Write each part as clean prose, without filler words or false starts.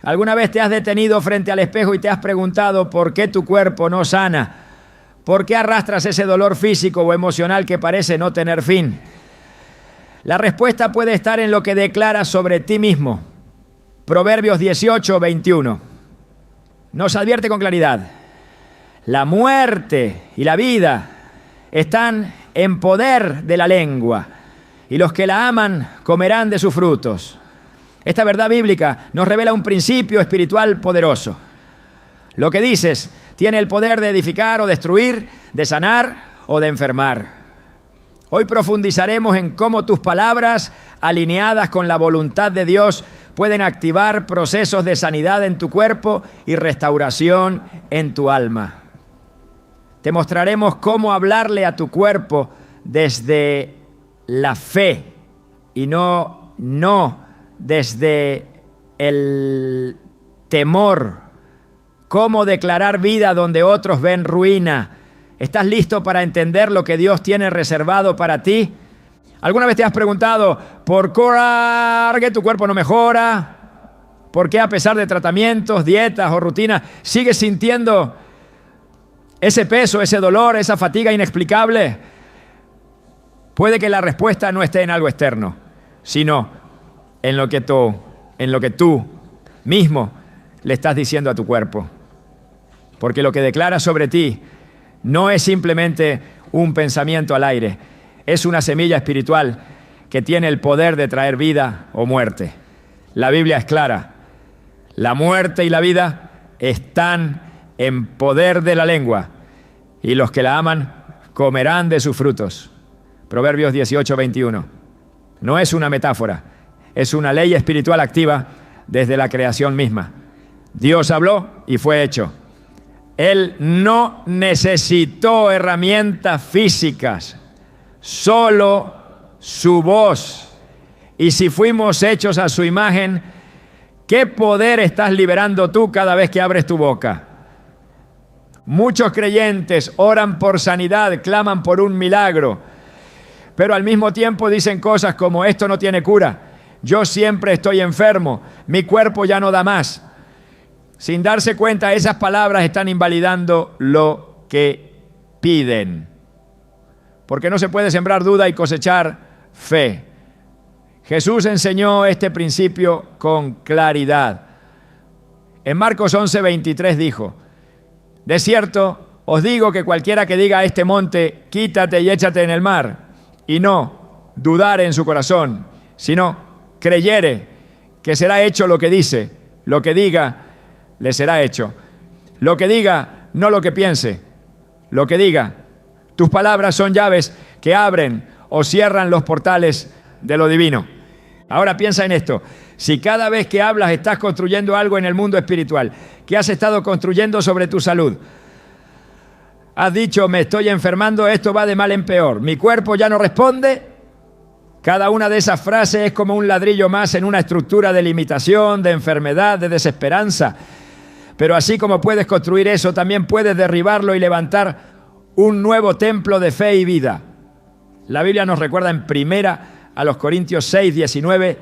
¿Alguna vez te has detenido frente al espejo y te has preguntado por qué tu cuerpo no sana? ¿Por qué arrastras ese dolor físico o emocional que parece no tener fin? La respuesta puede estar en lo que declaras sobre ti mismo. Proverbios 18, 21. Nos advierte con claridad. La muerte y la vida están en poder de la lengua, y los que la aman comerán de sus frutos. Esta verdad bíblica nos revela un principio espiritual poderoso. Lo que dices tiene el poder de edificar o destruir, de sanar o de enfermar. Hoy profundizaremos en cómo tus palabras, alineadas con la voluntad de Dios, pueden activar procesos de sanidad en tu cuerpo y restauración en tu alma. Te mostraremos cómo hablarle a tu cuerpo desde la fe y no desde el temor. Cómo declarar vida donde otros ven ruina. ¿Estás listo para entender lo que Dios tiene reservado para ti? ¿Alguna vez te has preguntado por qué tu cuerpo no mejora? ¿Por qué a pesar de tratamientos, dietas o rutinas sigues sintiendo ese peso, ese dolor, esa fatiga inexplicable? Puede que la respuesta no esté en algo externo, sino en lo que tú mismo le estás diciendo a tu cuerpo. Porque lo que declaras sobre ti no es simplemente un pensamiento al aire, es una semilla espiritual que tiene el poder de traer vida o muerte. La Biblia es clara. La muerte y la vida están en poder de la lengua, y los que la aman comerán de sus frutos. Proverbios 18, 21. No es una metáfora, es una ley espiritual activa desde la creación misma. Dios habló y fue hecho. Él no necesitó herramientas físicas, solo su voz. Y si fuimos hechos a su imagen, ¿qué poder estás liberando tú cada vez que abres tu boca? Muchos creyentes oran por sanidad, claman por un milagro, pero al mismo tiempo dicen cosas como: esto no tiene cura, yo siempre estoy enfermo, mi cuerpo ya no da más. Sin darse cuenta, esas palabras están invalidando lo que piden. Porque no se puede sembrar duda y cosechar fe. Jesús enseñó este principio con claridad. En Marcos 11, 23 dijo: de cierto, os digo que cualquiera que diga a este monte, quítate y échate en el mar, y no dudare en su corazón, sino creyere que será hecho lo que dice, lo que diga, le será hecho. Lo que diga, no lo que piense, lo que diga. Tus palabras son llaves que abren o cierran los portales de lo divino. Ahora piensa en esto. Si cada vez que hablas estás construyendo algo en el mundo espiritual, ¿qué has estado construyendo sobre tu salud? Has dicho: me estoy enfermando, esto va de mal en peor, mi cuerpo ya no responde. Cada una de esas frases es como un ladrillo más en una estructura de limitación, de enfermedad, de desesperanza. Pero así como puedes construir eso, también puedes derribarlo y levantar un nuevo templo de fe y vida. La Biblia nos recuerda en 1 Corintios 6, 19,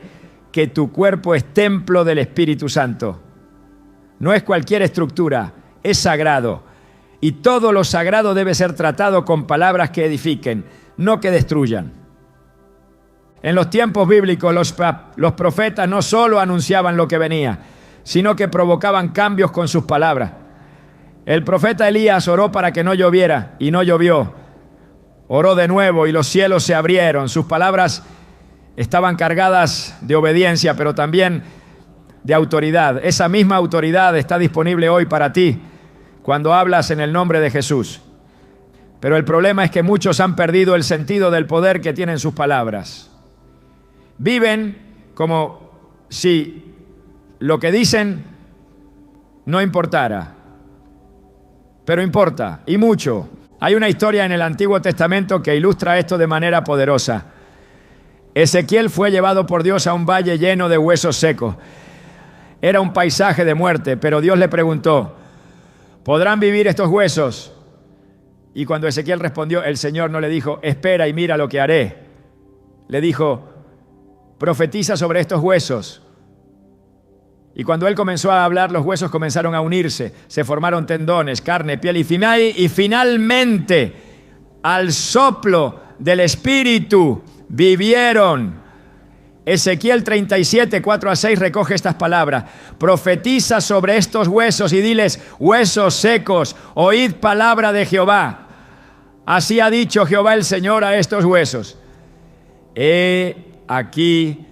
que tu cuerpo es templo del Espíritu Santo. No es cualquier estructura, es sagrado. Y todo lo sagrado debe ser tratado con palabras que edifiquen, no que destruyan. En los tiempos bíblicos, los profetas no solo anunciaban lo que venía, sino que provocaban cambios con sus palabras. El profeta Elías oró para que no lloviera, y no llovió. Oró de nuevo y los cielos se abrieron. Sus palabras estaban cargadas de obediencia, pero también de autoridad. Esa misma autoridad está disponible hoy para ti cuando hablas en el nombre de Jesús. Pero el problema es que muchos han perdido el sentido del poder que tienen sus palabras. Viven como si lo que dicen no importara, pero importa, y mucho. Hay una historia en el Antiguo Testamento que ilustra esto de manera poderosa. Ezequiel fue llevado por Dios a un valle lleno de huesos secos. Era un paisaje de muerte, pero Dios le preguntó: ¿podrán vivir estos huesos? Y cuando Ezequiel respondió, el Señor no le dijo: espera y mira lo que haré. Le dijo: profetiza sobre estos huesos. Y cuando él comenzó a hablar, los huesos comenzaron a unirse, se formaron tendones, carne, piel y finalmente, al soplo del Espíritu, vivieron. Ezequiel 37, 4-6 recoge estas palabras. Profetiza sobre estos huesos y diles: huesos secos, oíd palabra de Jehová. Así ha dicho Jehová el Señor a estos huesos: he aquí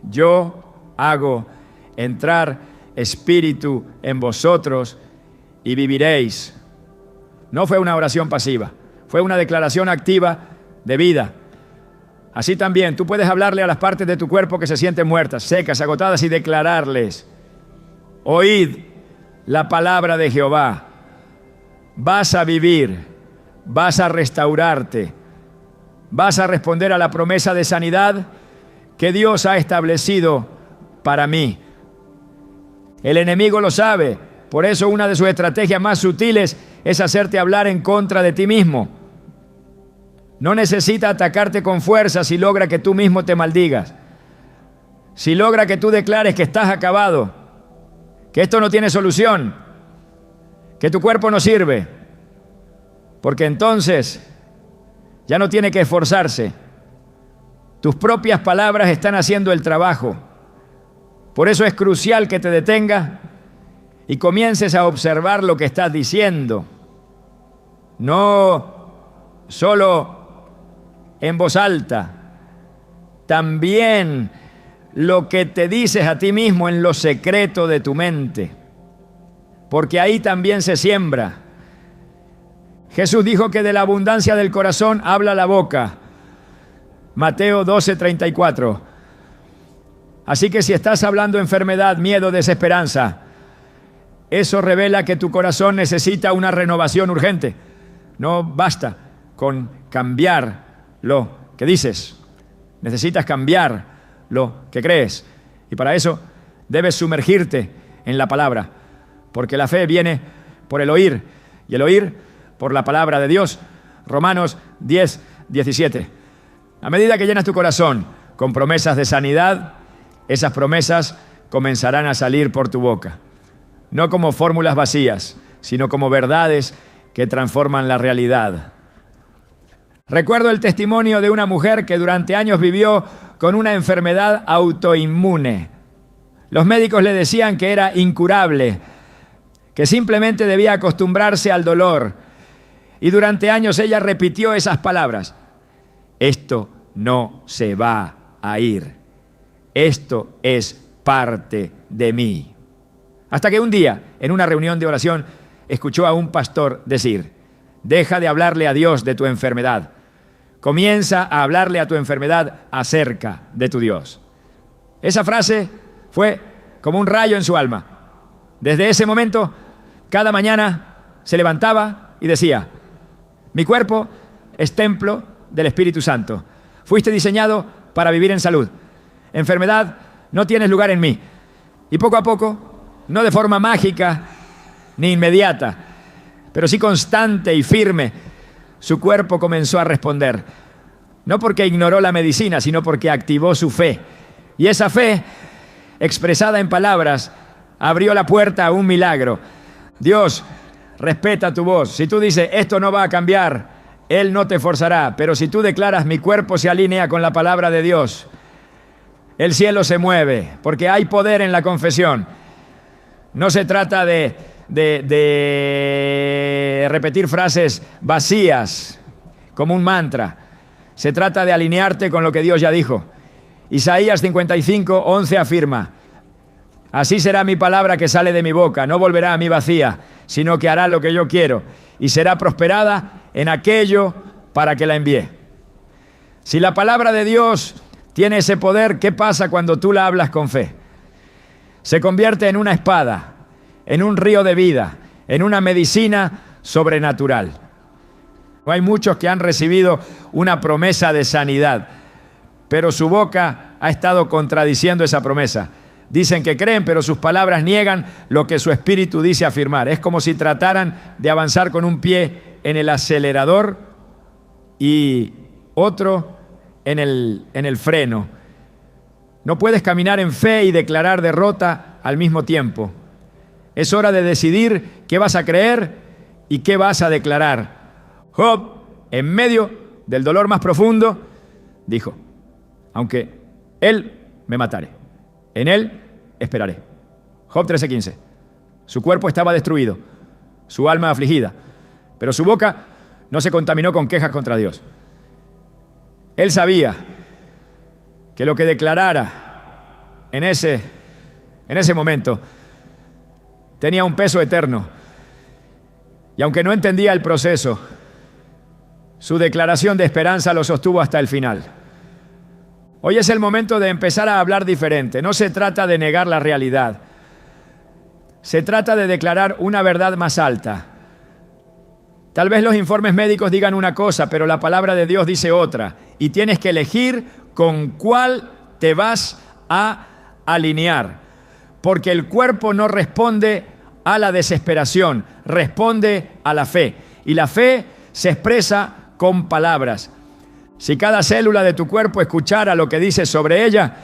yo hago entrar espíritu en vosotros y viviréis. No fue una oración pasiva, fue una declaración activa de vida. Así también tú puedes hablarle a las partes de tu cuerpo que se sienten muertas, secas, agotadas, y declararles: oíd la palabra de Jehová. Vas a vivir, vas a restaurarte, vas a responder a la promesa de sanidad que Dios ha establecido para mí. El enemigo lo sabe, por eso una de sus estrategias más sutiles es hacerte hablar en contra de ti mismo. No necesita atacarte con fuerza si logra que tú mismo te maldigas, si logra que tú declares que estás acabado, que esto no tiene solución, que tu cuerpo no sirve, porque entonces ya no tiene que esforzarse. Tus propias palabras están haciendo el trabajo. Por eso es crucial que te detengas y comiences a observar lo que estás diciendo. No solo en voz alta, también lo que te dices a ti mismo en lo secreto de tu mente, porque ahí también se siembra. Jesús dijo que de la abundancia del corazón habla la boca. Mateo 12:34. Así que si estás hablando enfermedad, miedo, desesperanza, eso revela que tu corazón necesita una renovación urgente. No basta con cambiar lo que dices. Necesitas cambiar lo que crees. Y para eso debes sumergirte en la palabra. Porque la fe viene por el oír. Y el oír por la palabra de Dios. Romanos 10:17. A medida que llenas tu corazón con promesas de sanidad, esas promesas comenzarán a salir por tu boca. No como fórmulas vacías, sino como verdades que transforman la realidad. Recuerdo el testimonio de una mujer que durante años vivió con una enfermedad autoinmune. Los médicos le decían que era incurable, que simplemente debía acostumbrarse al dolor. Y durante años ella repitió esas palabras: esto no se va a ir. Esto es parte de mí. Hasta que un día, en una reunión de oración, escuchó a un pastor decir: deja de hablarle a Dios de tu enfermedad. Comienza a hablarle a tu enfermedad acerca de tu Dios. Esa frase fue como un rayo en su alma. Desde ese momento, cada mañana se levantaba y decía: mi cuerpo es templo del Espíritu Santo. Fuiste diseñado para vivir en salud. Enfermedad, no tienes lugar en mí. Y poco a poco, no de forma mágica ni inmediata, pero sí constante y firme, su cuerpo comenzó a responder. No porque ignoró la medicina, sino porque activó su fe. Y esa fe, expresada en palabras, abrió la puerta a un milagro. Dios respeta tu voz. Si tú dices: esto no va a cambiar, Él no te forzará. Pero si tú declaras: mi cuerpo se alinea con la palabra de Dios, el cielo se mueve, porque hay poder en la confesión. No se trata de repetir frases vacías como un mantra. Se trata de alinearte con lo que Dios ya dijo. Isaías 55:11 afirma: así será mi palabra que sale de mi boca, no volverá a mí vacía, sino que hará lo que yo quiero y será prosperada en aquello para que la envié. Si la palabra de Dios tiene ese poder, ¿qué pasa cuando tú la hablas con fe? Se convierte en una espada, en un río de vida, en una medicina sobrenatural. Hay muchos que han recibido una promesa de sanidad, pero su boca ha estado contradiciendo esa promesa. Dicen que creen, pero sus palabras niegan lo que su espíritu dice afirmar. Es como si trataran de avanzar con un pie en el acelerador y otro en el freno. No puedes caminar en fe y declarar derrota al mismo tiempo. Es hora de decidir qué vas a creer y qué vas a declarar. Job, en medio del dolor más profundo, dijo: aunque él me matare, en él esperaré. Job 13:15. Su cuerpo estaba destruido, su alma afligida, pero su boca no se contaminó con quejas contra Dios. Él sabía que lo que declarara en ese momento tenía un peso eterno. Y aunque no entendía el proceso, su declaración de esperanza lo sostuvo hasta el final. Hoy es el momento de empezar a hablar diferente. No se trata de negar la realidad. Se trata de declarar una verdad más alta. Tal vez los informes médicos digan una cosa, pero la palabra de Dios dice otra. Y tienes que elegir con cuál te vas a alinear. Porque el cuerpo no responde a la desesperación, responde a la fe. Y la fe se expresa con palabras. Si cada célula de tu cuerpo escuchara lo que dices sobre ella,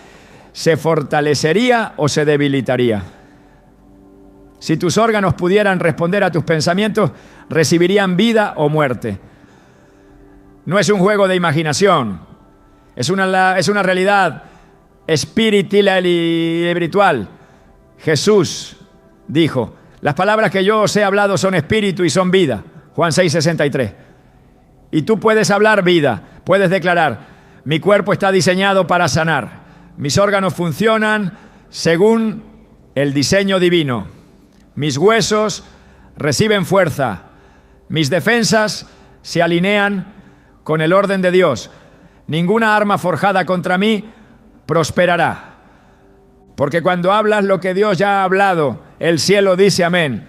se fortalecería o se debilitaría. Si tus órganos pudieran responder a tus pensamientos, recibirían vida o muerte. No es un juego de imaginación, es una realidad espiritual y espiritual. Jesús dijo: las palabras que yo os he hablado son espíritu y son vida. Juan 6:63. Y tú puedes hablar vida, puedes declarar: mi cuerpo está diseñado para sanar, mis órganos funcionan según el diseño divino, mis huesos reciben fuerza, mis defensas se alinean con el orden de Dios, ninguna arma forjada contra mí prosperará. Porque cuando hablas lo que Dios ya ha hablado, el cielo dice amén.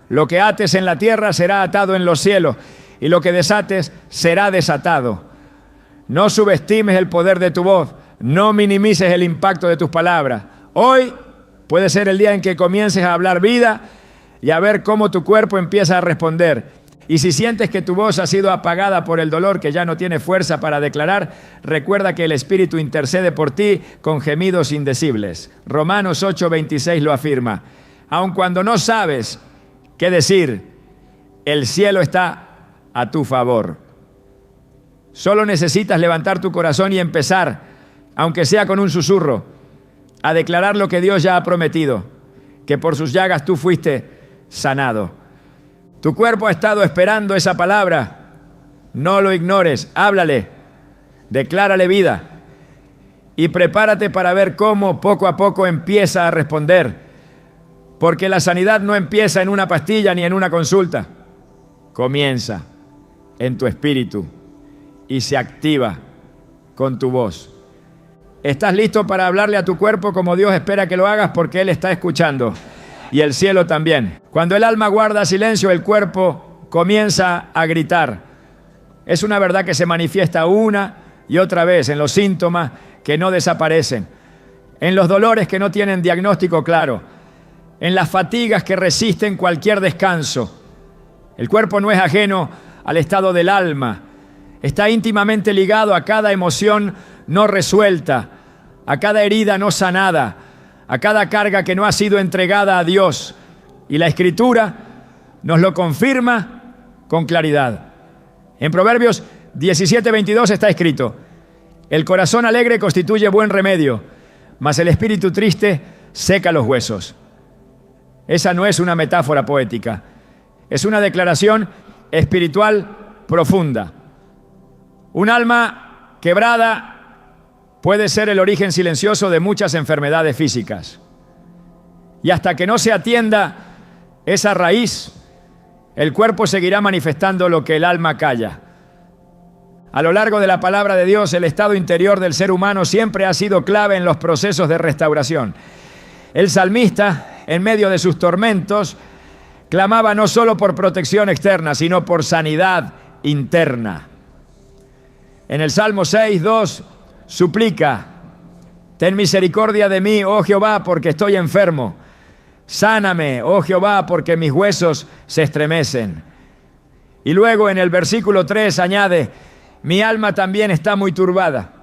Lo que ates en la tierra será atado en los cielos, y lo que desates será desatado. No subestimes el poder de tu voz, no minimices el impacto de tus palabras. Hoy puede ser el día en que comiences a hablar vida y a ver cómo tu cuerpo empieza a responder. Y si sientes que tu voz ha sido apagada por el dolor, que ya no tiene fuerza para declarar, recuerda que el Espíritu intercede por ti con gemidos indecibles. Romanos 8:26 lo afirma. Aun cuando no sabes qué decir, el cielo está a tu favor. Solo necesitas levantar tu corazón y empezar, aunque sea con un susurro, a declarar lo que Dios ya ha prometido, que por sus llagas tú fuiste sanado. Tu cuerpo ha estado esperando esa palabra. No lo ignores, háblale, declárale vida y prepárate para ver cómo poco a poco empieza a responder, porque la sanidad no empieza en una pastilla ni en una consulta, comienza en tu espíritu y se activa con tu voz. ¿Estás listo para hablarle a tu cuerpo como Dios espera que lo hagas? Porque Él está escuchando y el cielo también. Cuando el alma guarda silencio, el cuerpo comienza a gritar. Es una verdad que se manifiesta una y otra vez en los síntomas que no desaparecen, en los dolores que no tienen diagnóstico claro, en las fatigas que resisten cualquier descanso. El cuerpo no es ajeno al estado del alma. Está íntimamente ligado a cada emoción no resuelta, a cada herida no sanada, a cada carga que no ha sido entregada a Dios. Y la Escritura nos lo confirma con claridad. En Proverbios 17:22 está escrito: el corazón alegre constituye buen remedio, mas el espíritu triste seca los huesos. Esa no es una metáfora poética, es una declaración espiritual profunda. Un alma quebrada puede ser el origen silencioso de muchas enfermedades físicas. Y hasta que no se atienda esa raíz, el cuerpo seguirá manifestando lo que el alma calla. A lo largo de la palabra de Dios, el estado interior del ser humano siempre ha sido clave en los procesos de restauración. El salmista, en medio de sus tormentos, clamaba no solo por protección externa, sino por sanidad interna. En el Salmo 6:2 suplica: ten misericordia de mí, oh Jehová, porque estoy enfermo. Sáname, oh Jehová, porque mis huesos se estremecen. Y luego en el versículo 3 añade: mi alma también está muy turbada.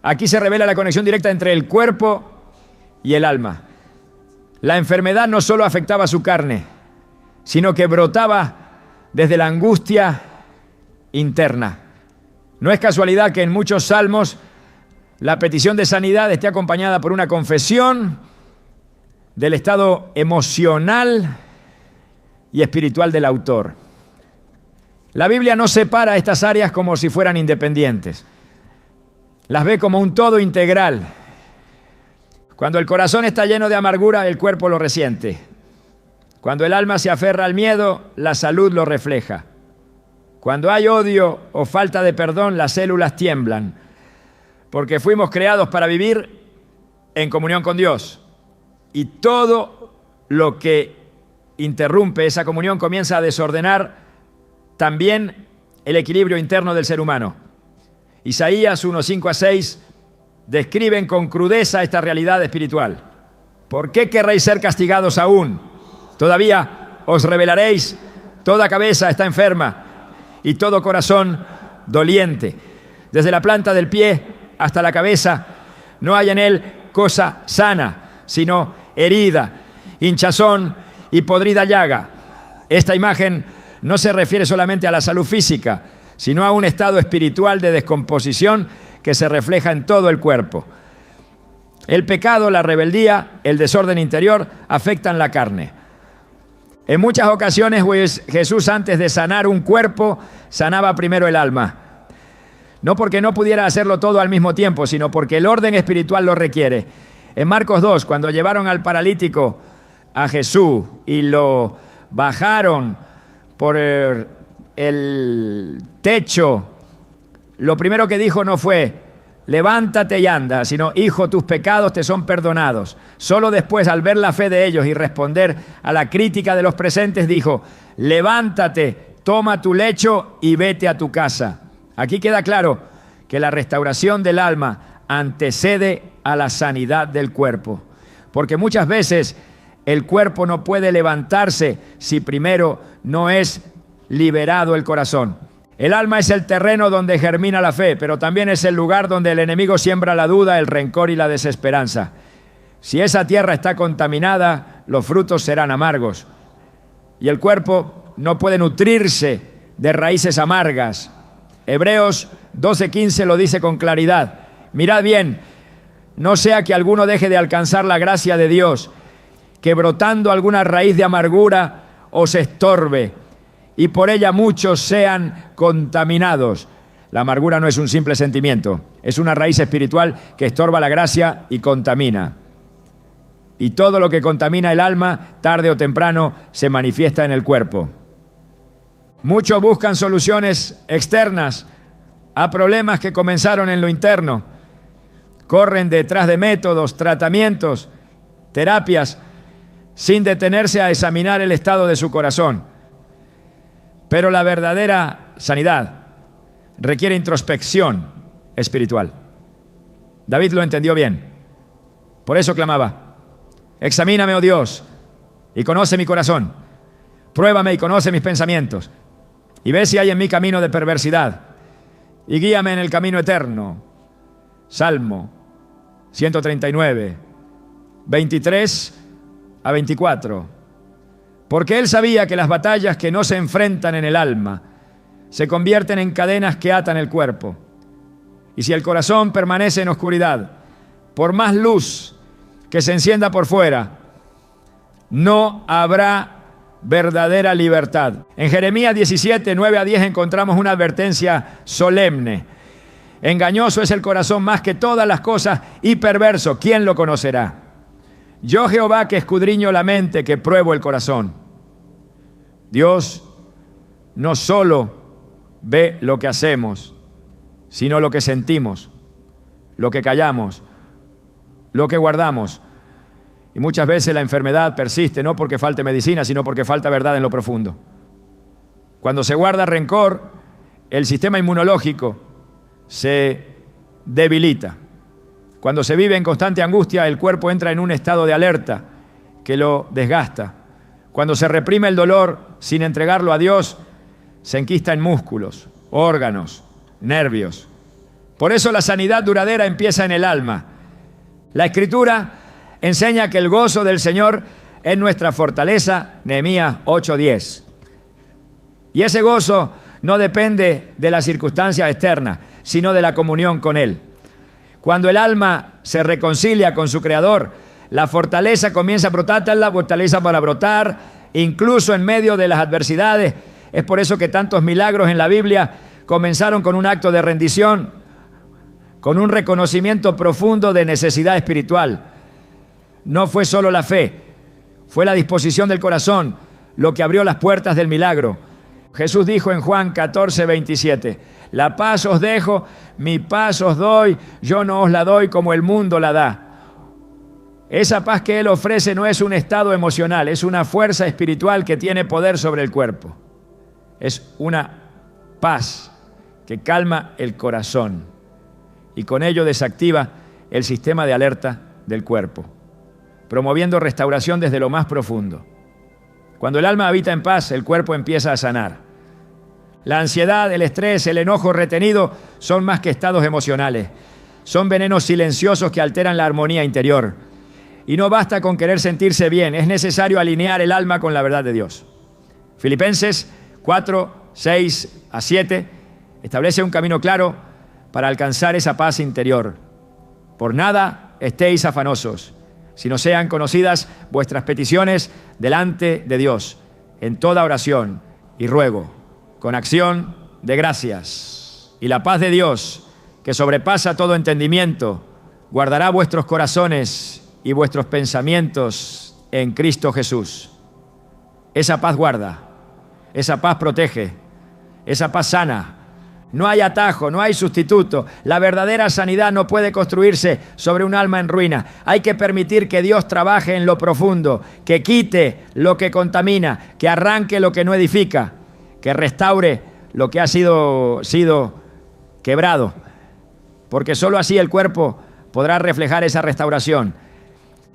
Aquí se revela la conexión directa entre el cuerpo y el alma. La enfermedad no solo afectaba su carne, sino que brotaba desde la angustia interna. No es casualidad que en muchos salmos la petición de sanidad esté acompañada por una confesión del estado emocional y espiritual del autor. La Biblia no separa estas áreas como si fueran independientes. Las ve como un todo integral. Cuando el corazón está lleno de amargura, el cuerpo lo resiente. Cuando el alma se aferra al miedo, la salud lo refleja. Cuando hay odio o falta de perdón, las células tiemblan, porque fuimos creados para vivir en comunión con Dios. Y todo lo que interrumpe esa comunión comienza a desordenar también el equilibrio interno del ser humano. Isaías 1:5-6 describen con crudeza esta realidad espiritual. ¿Por qué querréis ser castigados aún? Todavía os rebelaréis. Toda cabeza está enferma y todo corazón doliente. Desde la planta del pie hasta la cabeza no hay en él cosa sana, sino herida, hinchazón y podrida llaga. Esta imagen no se refiere solamente a la salud física, sino a un estado espiritual de descomposición que se refleja en todo el cuerpo. El pecado, la rebeldía, el desorden interior afectan la carne. En muchas ocasiones, Jesús, antes de sanar un cuerpo, sanaba primero el alma. No porque no pudiera hacerlo todo al mismo tiempo, sino porque el orden espiritual lo requiere. En Marcos 2, cuando llevaron al paralítico a Jesús y lo bajaron por el techo, lo primero que dijo no fue, levántate y anda, sino, hijo, tus pecados te son perdonados. Solo después, al ver la fe de ellos y responder a la crítica de los presentes, dijo, levántate, toma tu lecho y vete a tu casa. Aquí queda claro que la restauración del alma antecede a la sanidad del cuerpo, porque muchas veces el cuerpo no puede levantarse si primero no es liberado el corazón. El alma es el terreno donde germina la fe, pero también es el lugar donde el enemigo siembra la duda, el rencor y la desesperanza. Si esa tierra está contaminada, los frutos serán amargos. Y el cuerpo no puede nutrirse de raíces amargas. Hebreos 12:15 lo dice con claridad. Mirad bien, no sea que alguno deje de alcanzar la gracia de Dios, que brotando alguna raíz de amargura os estorbe, y por ella muchos sean contaminados. La amargura no es un simple sentimiento, es una raíz espiritual que estorba la gracia y contamina. Y todo lo que contamina el alma, tarde o temprano, se manifiesta en el cuerpo. Muchos buscan soluciones externas a problemas que comenzaron en lo interno. Corren detrás de métodos, tratamientos, terapias, sin detenerse a examinar el estado de su corazón. Pero la verdadera sanidad requiere introspección espiritual. David lo entendió bien. Por eso clamaba, examíname, oh Dios, y conoce mi corazón. Pruébame y conoce mis pensamientos. Y ve si hay en mí camino de perversidad. Y guíame en el camino eterno. Salmo 139, 23-24. Porque él sabía que las batallas que no se enfrentan en el alma se convierten en cadenas que atan el cuerpo. Y si el corazón permanece en oscuridad, por más luz que se encienda por fuera, no habrá verdadera libertad. En Jeremías 17, 9-10 encontramos una advertencia solemne. Engañoso es el corazón más que todas las cosas y perverso, ¿quién lo conocerá? Yo, Jehová, que escudriño la mente, que pruebo el corazón. Dios no solo ve lo que hacemos, sino lo que sentimos, lo que callamos, lo que guardamos. Y muchas veces la enfermedad persiste, no porque falte medicina, sino porque falta verdad en lo profundo. Cuando se guarda rencor, el sistema inmunológico se debilita. Cuando se vive en constante angustia, el cuerpo entra en un estado de alerta que lo desgasta. Cuando se reprime el dolor sin entregarlo a Dios, se enquista en músculos, órganos, nervios. Por eso la sanidad duradera empieza en el alma. La Escritura enseña que el gozo del Señor es nuestra fortaleza, Nehemías 8:10. Y ese gozo no depende de las circunstancias externas, sino de la comunión con Él. Cuando el alma se reconcilia con su Creador, la fortaleza comienza a brotar, la fortaleza para brotar, incluso en medio de las adversidades. Es por eso que tantos milagros en la Biblia comenzaron con un acto de rendición, con un reconocimiento profundo de necesidad espiritual. No fue solo la fe, fue la disposición del corazón lo que abrió las puertas del milagro. Jesús dijo en Juan 14:27, la paz os dejo, mi paz os doy, yo no os la doy como el mundo la da. Esa paz que Él ofrece no es un estado emocional, es una fuerza espiritual que tiene poder sobre el cuerpo. Es una paz que calma el corazón y con ello desactiva el sistema de alerta del cuerpo, promoviendo restauración desde lo más profundo. Cuando el alma habita en paz, el cuerpo empieza a sanar. La ansiedad, el estrés, el enojo retenido son más que estados emocionales. Son venenos silenciosos que alteran la armonía interior. Y no basta con querer sentirse bien, es necesario alinear el alma con la verdad de Dios. Filipenses 4:6-7 establece un camino claro para alcanzar esa paz interior. Por nada estéis afanosos, sino sean conocidas vuestras peticiones delante de Dios, en toda oración y ruego, con acción de gracias. Y la paz de Dios, que sobrepasa todo entendimiento, guardará vuestros corazones y vuestros pensamientos en Cristo Jesús. Esa paz guarda, esa paz protege, esa paz sana. No hay atajo, no hay sustituto. La verdadera sanidad no puede construirse sobre un alma en ruina. Hay que permitir que Dios trabaje en lo profundo, que quite lo que contamina, que arranque lo que no edifica, que restaure lo que ha sido quebrado, porque solo así el cuerpo podrá reflejar esa restauración.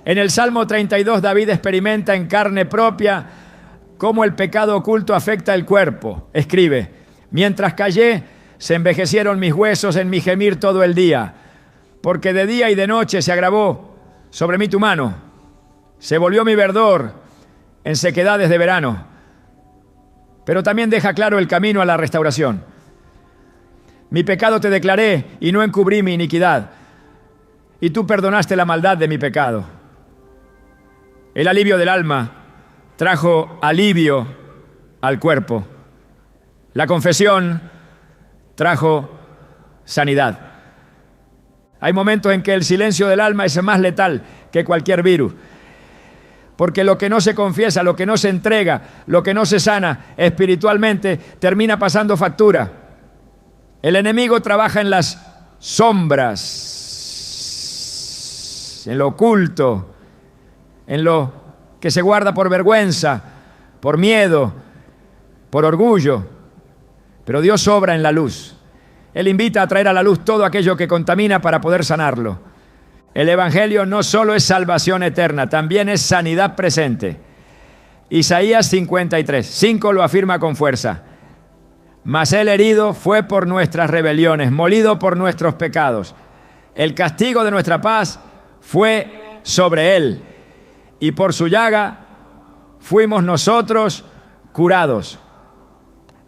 En el Salmo 32, David experimenta en carne propia cómo el pecado oculto afecta el cuerpo. Escribe, mientras callé, se envejecieron mis huesos en mi gemir todo el día, porque de día y de noche se agravó sobre mí tu mano. Se volvió mi verdor en sequedades de verano. Pero también deja claro el camino a la restauración. Mi pecado te declaré y no encubrí mi iniquidad, y tú perdonaste la maldad de mi pecado. El alivio del alma trajo alivio al cuerpo. La confesión trajo sanidad. Hay momentos en que el silencio del alma es más letal que cualquier virus, porque lo que no se confiesa, lo que no se entrega, lo que no se sana espiritualmente, termina pasando factura. El enemigo trabaja en las sombras, en lo oculto, en lo que se guarda por vergüenza, por miedo, por orgullo. Pero Dios obra en la luz. Él invita a traer a la luz todo aquello que contamina para poder sanarlo. El Evangelio no solo es salvación eterna, también es sanidad presente. Isaías 53:5 lo afirma con fuerza. Mas el herido fue por nuestras rebeliones, molido por nuestros pecados. El castigo de nuestra paz fue sobre él, y por su llaga fuimos nosotros curados.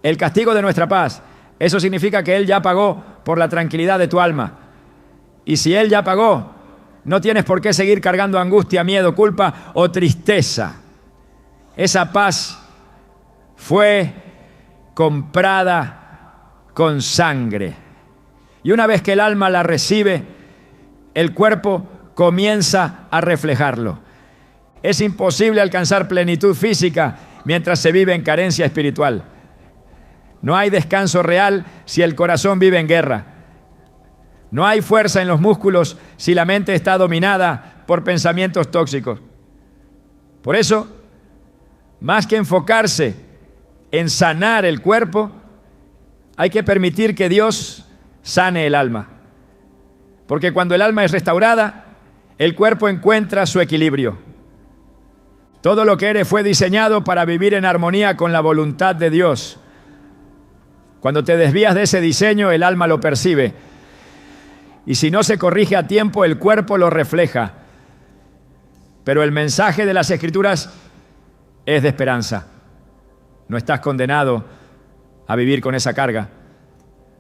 El castigo de nuestra paz, eso significa que Él ya pagó por la tranquilidad de tu alma. Y si Él ya pagó, no tienes por qué seguir cargando angustia, miedo, culpa o tristeza. Esa paz fue comprada con sangre. Y una vez que el alma la recibe, el cuerpo comienza a reflejarlo. Es imposible alcanzar plenitud física mientras se vive en carencia espiritual. No hay descanso real si el corazón vive en guerra. No hay fuerza en los músculos si la mente está dominada por pensamientos tóxicos. Por eso, más que enfocarse en sanar el cuerpo, hay que permitir que Dios sane el alma. Porque cuando el alma es restaurada, el cuerpo encuentra su equilibrio. Todo lo que eres fue diseñado para vivir en armonía con la voluntad de Dios. Cuando te desvías de ese diseño, el alma lo percibe. y si no se corrige a tiempo, el cuerpo lo refleja. Pero el mensaje de las Escrituras es de esperanza. No estás condenado a vivir con esa carga.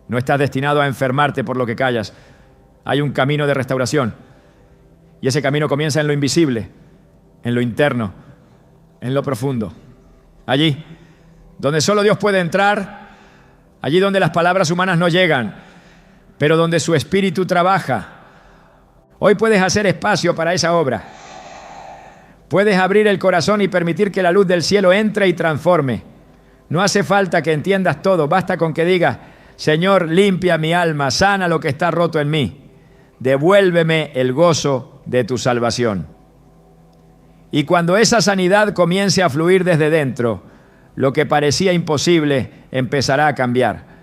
No estás destinado a enfermarte por lo que callas. Hay un camino de restauración. Y ese camino comienza en lo invisible, en lo interno, en lo profundo. Allí, donde solo Dios puede entrar, allí donde las palabras humanas no llegan, pero donde su Espíritu trabaja. Hoy puedes hacer espacio para esa obra. Puedes abrir el corazón y permitir que la luz del cielo entre y transforme. No hace falta que entiendas todo, basta con que digas: Señor, limpia mi alma, sana lo que está roto en mí, devuélveme el gozo de tu salvación. Y cuando esa sanidad comience a fluir desde dentro, lo que parecía imposible empezará a cambiar.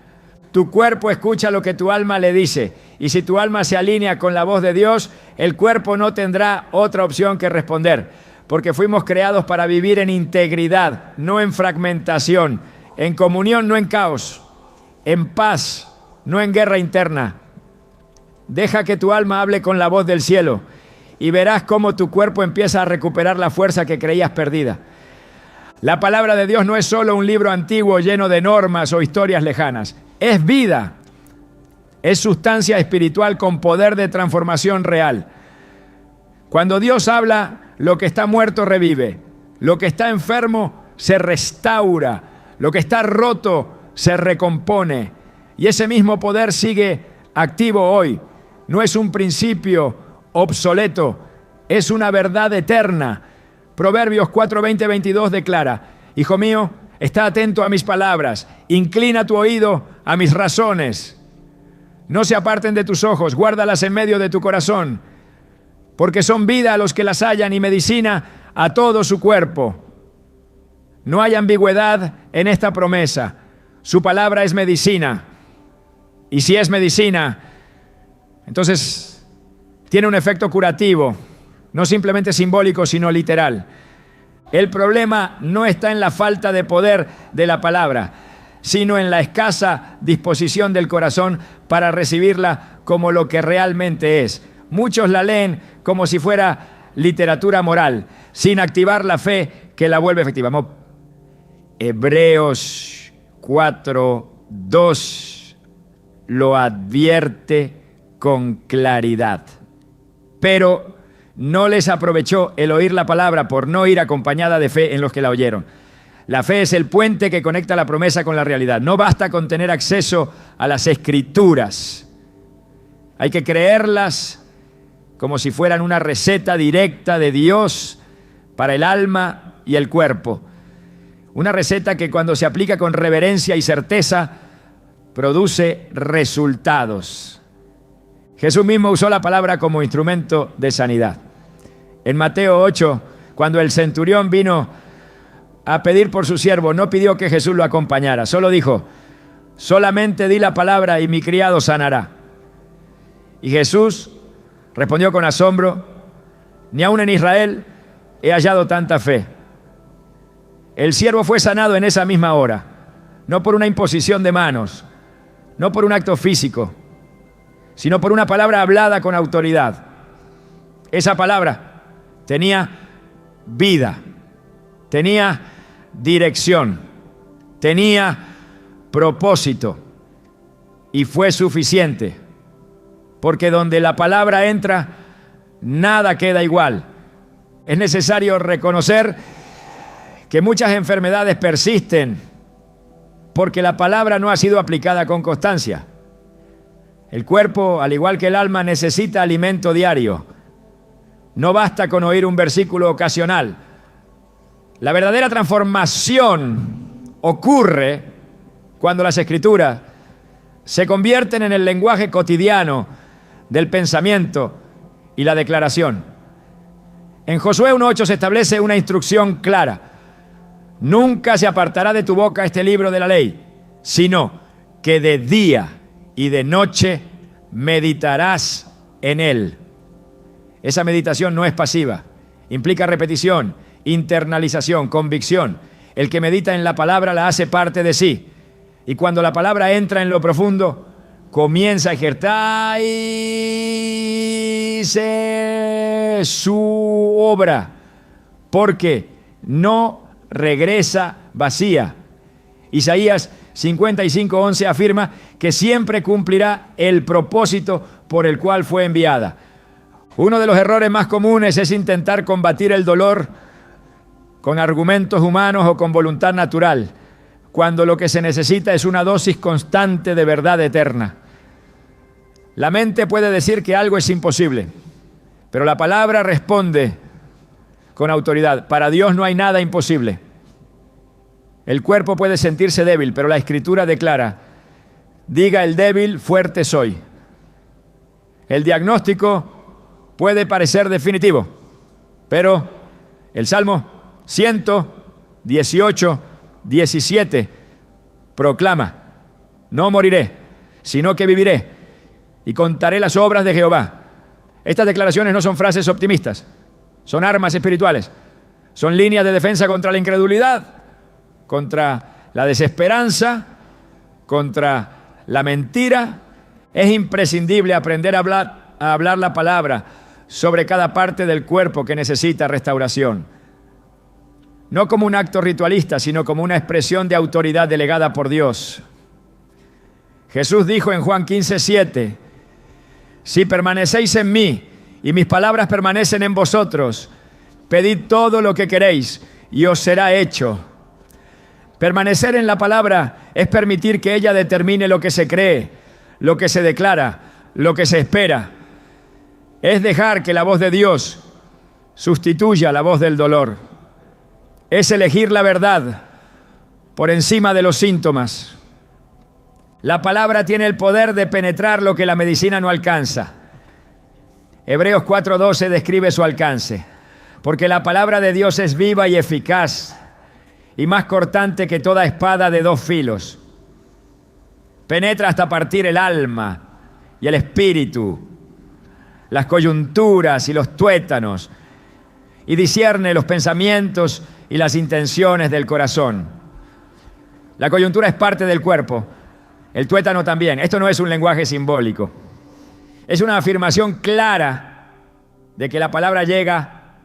Tu cuerpo escucha lo que tu alma le dice, y si tu alma se alinea con la voz de Dios, el cuerpo no tendrá otra opción que responder, porque fuimos creados para vivir en integridad, no en fragmentación, en comunión, no en caos, en paz, no en guerra interna. Deja que tu alma hable con la voz del cielo y verás cómo tu cuerpo empieza a recuperar la fuerza que creías perdida. La palabra de Dios no es solo un libro antiguo lleno de normas o historias lejanas. Es vida, es sustancia espiritual con poder de transformación real. Cuando Dios habla, lo que está muerto revive, lo que está enfermo se restaura, lo que está roto se recompone. Y ese mismo poder sigue activo hoy. No es un principio obsoleto, es una verdad eterna. Proverbios 4:20-22 declara: Hijo mío, está atento a mis palabras, inclina tu oído a mis razones. No se aparten de tus ojos, guárdalas en medio de tu corazón, porque son vida a los que las hallan y medicina a todo su cuerpo. No hay ambigüedad en esta promesa. Su palabra es medicina. Y si es medicina, entonces tiene un efecto curativo, no simplemente simbólico, sino literal. El problema no está en la falta de poder de la palabra, sino en la escasa disposición del corazón para recibirla como lo que realmente es. Muchos la leen como si fuera literatura moral, sin activar la fe que la vuelve efectiva. Hebreos 4:2 lo advierte con claridad. Pero no les aprovechó el oír la palabra por no ir acompañada de fe en los que la oyeron. La fe es el puente que conecta la promesa con la realidad. No basta con tener acceso a las Escrituras. Hay que creerlas como si fueran una receta directa de Dios para el alma y el cuerpo. Una receta que cuando se aplica con reverencia y certeza produce resultados. Jesús mismo usó la palabra como instrumento de sanidad. En Mateo 8, cuando el centurión vino a pedir por su siervo, no pidió que Jesús lo acompañara, solo dijo: solamente di la palabra y mi criado sanará. Y Jesús respondió con asombro: ni aún en Israel he hallado tanta fe. El siervo fue sanado en esa misma hora, no por una imposición de manos, no por un acto físico, sino por una palabra hablada con autoridad. Esa palabra tenía vida, tenía dirección, tenía propósito y fue suficiente, porque donde la palabra entra, nada queda igual. Es necesario reconocer que muchas enfermedades persisten porque la palabra no ha sido aplicada con constancia. El cuerpo, al igual que el alma, necesita alimento diario. No basta con oír un versículo ocasional. La verdadera transformación ocurre cuando las Escrituras se convierten en el lenguaje cotidiano del pensamiento y la declaración. En Josué 1:8 se establece una instrucción clara: nunca se apartará de tu boca este libro de la ley, sino que de día y de noche meditarás en él. Esa meditación no es pasiva, implica repetición, internalización, convicción. El que medita en la palabra la hace parte de sí. Y cuando la palabra entra en lo profundo, comienza a ejercitarse su obra, porque no regresa vacía. Isaías 55:11 afirma que siempre cumplirá el propósito por el cual fue enviada. Uno de los errores más comunes es intentar combatir el dolor con argumentos humanos o con voluntad natural, cuando lo que se necesita es una dosis constante de verdad eterna. La mente puede decir que algo es imposible, pero la palabra responde con autoridad. Para Dios no hay nada imposible. El cuerpo puede sentirse débil, pero la Escritura declara: diga el débil, fuerte soy. El diagnóstico puede parecer definitivo, pero el Salmo 118:17 proclama: no moriré, sino que viviré y contaré las obras de Jehová. Estas declaraciones no son frases optimistas, son armas espirituales, son líneas de defensa contra la incredulidad, contra la desesperanza, contra la mentira. Es imprescindible aprender a hablar la palabra sobre cada parte del cuerpo que necesita restauración. No como un acto ritualista, sino como una expresión de autoridad delegada por Dios. Jesús dijo en Juan 15:7: si permanecéis en mí y mis palabras permanecen en vosotros, pedid todo lo que queréis y os será hecho. Permanecer en la palabra es permitir que ella determine lo que se cree, lo que se declara, lo que se espera. Es dejar que la voz de Dios sustituya la voz del dolor. Es elegir la verdad por encima de los síntomas. La palabra tiene el poder de penetrar lo que la medicina no alcanza. Hebreos 4:12 describe su alcance. Porque la palabra de Dios es viva y eficaz, y más cortante que toda espada de dos filos. Penetra hasta partir el alma y el espíritu, las coyunturas y los tuétanos, y discierne los pensamientos y las intenciones del corazón. La coyuntura es parte del cuerpo, el tuétano también. Esto no es un lenguaje simbólico. Es una afirmación clara de que la palabra llega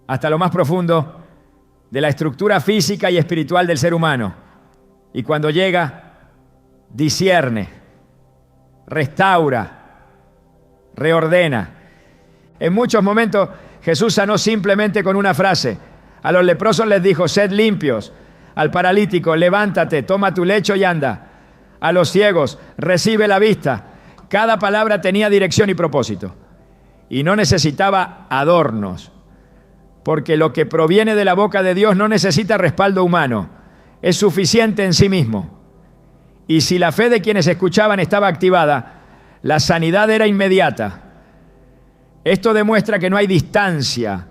hasta lo más profundo de la estructura física y espiritual del ser humano. Y cuando llega, discierne, restaura, reordena. En muchos momentos Jesús sanó simplemente con una frase. A los leprosos les dijo: sed limpios. Al paralítico: levántate, toma tu lecho y anda. A los ciegos: recibe la vista. Cada palabra tenía dirección y propósito. Y no necesitaba adornos, porque lo que proviene de la boca de Dios no necesita respaldo humano. Es suficiente en sí mismo. Y si la fe de quienes escuchaban estaba activada, la sanidad era inmediata. Esto demuestra que no hay distancia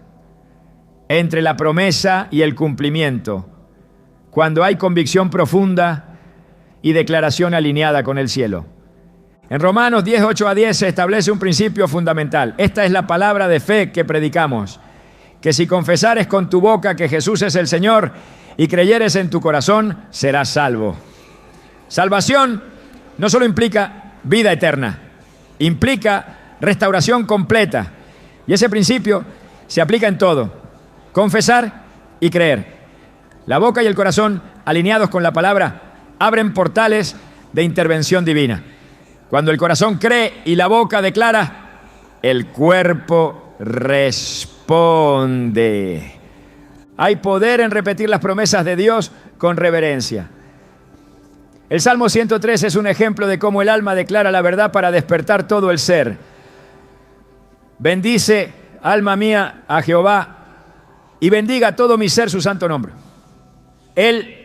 entre la promesa y el cumplimiento, cuando hay convicción profunda y declaración alineada con el cielo. En Romanos 10:8-10 se establece un principio fundamental. Esta es la palabra de fe que predicamos: que si confesares con tu boca que Jesús es el Señor y creyeres en tu corazón, serás salvo. Salvación no solo implica vida eterna, implica restauración completa. Y ese principio se aplica en todo: confesar y creer. La boca y el corazón, alineados con la palabra, abren portales de intervención divina. Cuando el corazón cree y la boca declara, el cuerpo responde. Hay poder en repetir las promesas de Dios con reverencia. El Salmo 103 es un ejemplo de cómo el alma declara la verdad para despertar todo el ser. Bendice, alma mía, a Jehová, y bendiga todo mi ser su santo nombre. Él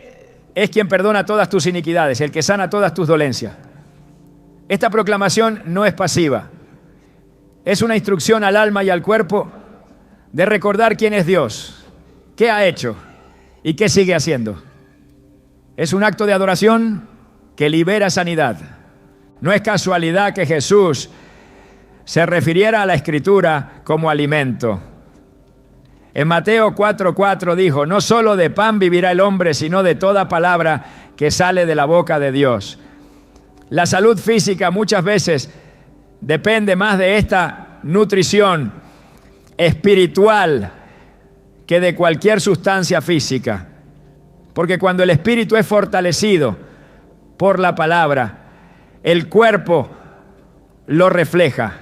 es quien perdona todas tus iniquidades, el que sana todas tus dolencias. Esta proclamación no es pasiva. Es una instrucción al alma y al cuerpo de recordar quién es Dios, qué ha hecho y qué sigue haciendo. Es un acto de adoración que libera sanidad. No es casualidad que Jesús se refiriera a la Escritura como alimento. En Mateo 4:4 dijo: no solo de pan vivirá el hombre, sino de toda palabra que sale de la boca de Dios. La salud física muchas veces depende más de esta nutrición espiritual que de cualquier sustancia física. Porque cuando el espíritu es fortalecido por la palabra, el cuerpo lo refleja.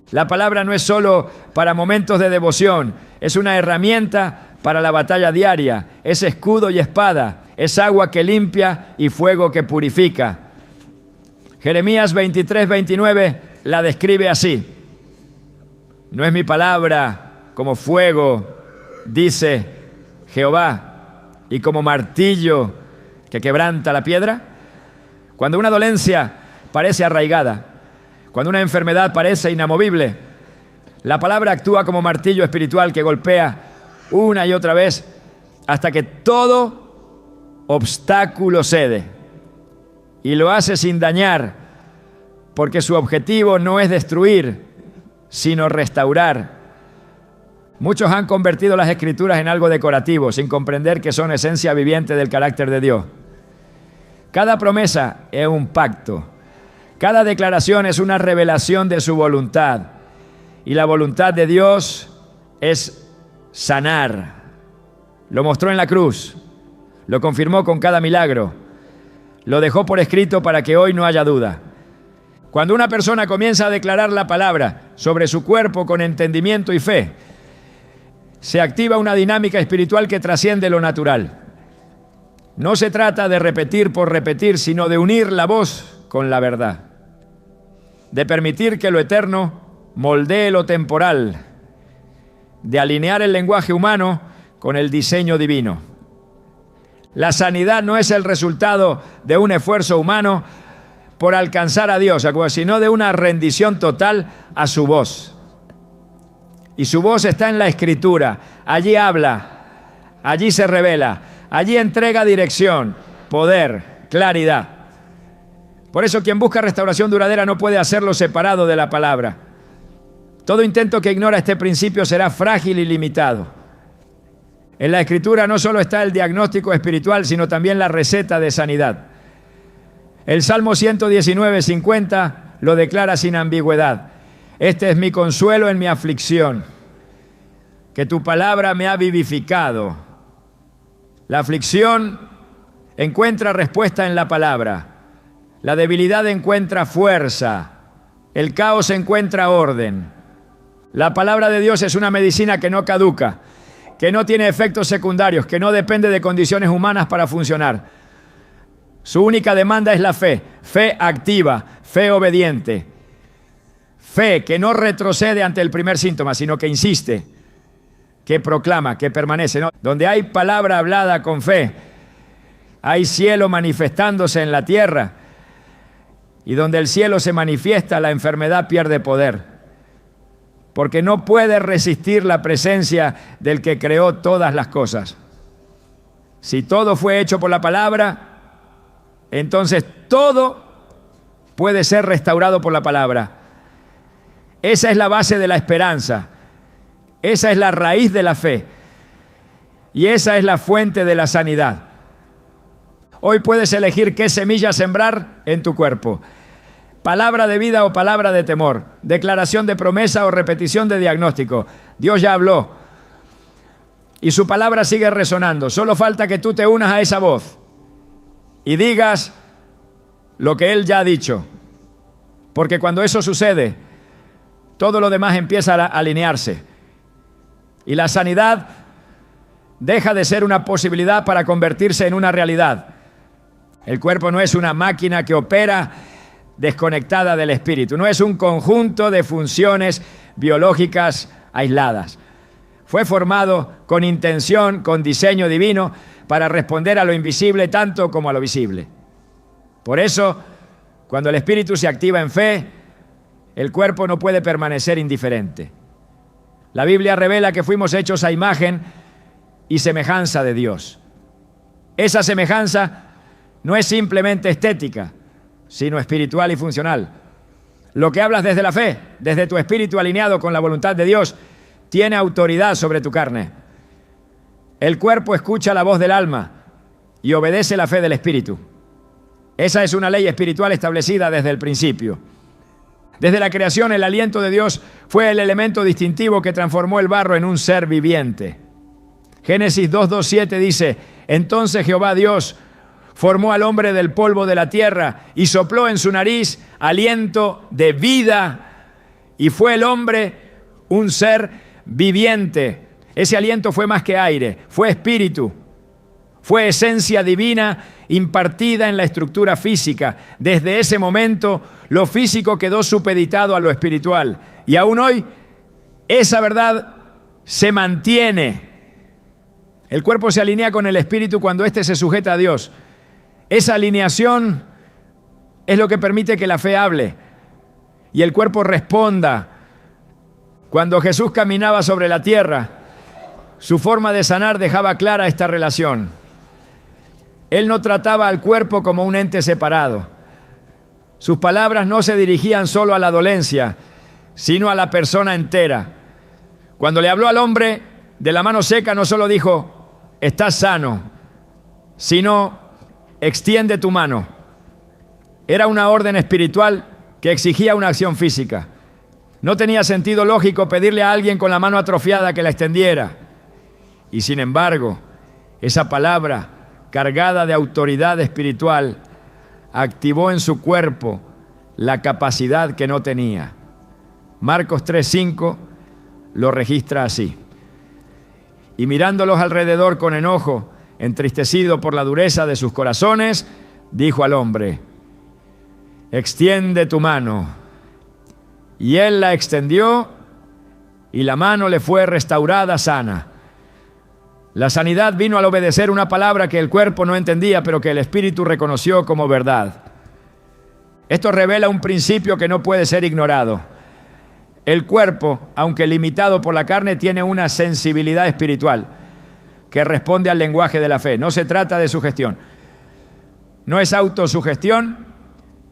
La palabra no es solo para momentos de devoción, es una herramienta para la batalla diaria, es escudo y espada, es agua que limpia y fuego que purifica. Jeremías 23:29 la describe así: no es mi palabra como fuego, dice Jehová, y como martillo que quebranta la piedra. Cuando una dolencia parece arraigada, cuando una enfermedad parece inamovible, la palabra actúa como martillo espiritual que golpea una y otra vez hasta que todo obstáculo cede. Y lo hace sin dañar, porque su objetivo no es destruir, sino restaurar. Muchos han convertido las Escrituras en algo decorativo, sin comprender que son esencia viviente del carácter de Dios. Cada promesa es un pacto. Cada declaración es una revelación de su voluntad. Y la voluntad de Dios es sanar. Lo mostró en la cruz. Lo confirmó con cada milagro. Lo dejó por escrito para que hoy no haya duda. Cuando una persona comienza a declarar la palabra sobre su cuerpo con entendimiento y fe, se activa una dinámica espiritual que trasciende lo natural. No se trata de repetir por repetir, sino de unir la voz con la verdad. De permitir que lo eterno moldee lo temporal. De alinear el lenguaje humano con el diseño divino. La sanidad no es el resultado de un esfuerzo humano por alcanzar a Dios, sino de una rendición total a su voz. Y su voz está en la Escritura. Allí habla, allí se revela, allí entrega dirección, poder, claridad. Por eso quien busca restauración duradera no puede hacerlo separado de la palabra. Todo intento que ignora este principio será frágil y limitado. En la Escritura no solo está el diagnóstico espiritual, sino también la receta de sanidad. El Salmo 119:50 lo declara sin ambigüedad. Este es mi consuelo en mi aflicción, que tu palabra me ha vivificado. La aflicción encuentra respuesta en la palabra. La debilidad encuentra fuerza. El caos encuentra orden. La palabra de Dios es una medicina que no caduca, que no tiene efectos secundarios, que no depende de condiciones humanas para funcionar. Su única demanda es la fe, fe activa, fe obediente, fe que no retrocede ante el primer síntoma, sino que insiste, que proclama, que permanece, ¿no? Donde hay palabra hablada con fe, hay cielo manifestándose en la tierra, y donde el cielo se manifiesta, la enfermedad pierde poder, porque no puede resistir la presencia del que creó todas las cosas. Si todo fue hecho por la palabra, entonces todo puede ser restaurado por la palabra. Esa es la base de la esperanza. Esa es la raíz de la fe. Y esa es la fuente de la sanidad. Hoy puedes elegir qué semilla sembrar en tu cuerpo. Palabra de vida o palabra de temor. Declaración de promesa o repetición de diagnóstico. Dios ya habló. Y su palabra sigue resonando. Solo falta que tú te unas a esa voz y digas lo que Él ya ha dicho. Porque cuando eso sucede, todo lo demás empieza a alinearse. Y la sanidad deja de ser una posibilidad para convertirse en una realidad. El cuerpo no es una máquina que opera desconectada del espíritu. No es un conjunto de funciones biológicas aisladas. Fue formado con intención, con diseño divino, para responder a lo invisible tanto como a lo visible. Por eso, cuando el espíritu se activa en fe, el cuerpo no puede permanecer indiferente. La Biblia revela que fuimos hechos a imagen y semejanza de Dios. Esa semejanza no es simplemente estética, sino espiritual y funcional. Lo que hablas desde la fe, desde tu espíritu alineado con la voluntad de Dios, tiene autoridad sobre tu carne. El cuerpo escucha la voz del alma y obedece la fe del espíritu. Esa es una ley espiritual establecida desde el principio. Desde la creación, el aliento de Dios fue el elemento distintivo que transformó el barro en un ser viviente. Génesis 2:7 dice: entonces Jehová Dios formó al hombre del polvo de la tierra y sopló en su nariz aliento de vida, y fue el hombre un ser viviente. Ese aliento fue más que aire, fue espíritu, fue esencia divina impartida en la estructura física. Desde ese momento, lo físico quedó supeditado a lo espiritual. Y aún hoy, esa verdad se mantiene. El cuerpo se alinea con el espíritu cuando éste se sujeta a Dios. Esa alineación es lo que permite que la fe hable y el cuerpo responda. Cuando Jesús caminaba sobre la tierra, su forma de sanar dejaba clara esta relación. Él no trataba al cuerpo como un ente separado. Sus palabras no se dirigían solo a la dolencia, sino a la persona entera. Cuando le habló al hombre de la mano seca, no solo dijo: estás sano, sino: extiende tu mano. Era una orden espiritual que exigía una acción física. No tenía sentido lógico pedirle a alguien con la mano atrofiada que la extendiera. Y sin embargo, esa palabra, cargada de autoridad espiritual, activó en su cuerpo la capacidad que no tenía. Marcos 3:5 lo registra así: y mirándolos alrededor con enojo, entristecido por la dureza de sus corazones, dijo al hombre: extiende tu mano. Y él la extendió, y la mano le fue restaurada sana. La sanidad vino al obedecer una palabra que el cuerpo no entendía, pero que el espíritu reconoció como verdad. Esto revela un principio que no puede ser ignorado. El cuerpo, aunque limitado por la carne, tiene una sensibilidad espiritual que responde al lenguaje de la fe. No se trata de sugestión. No es autosugestión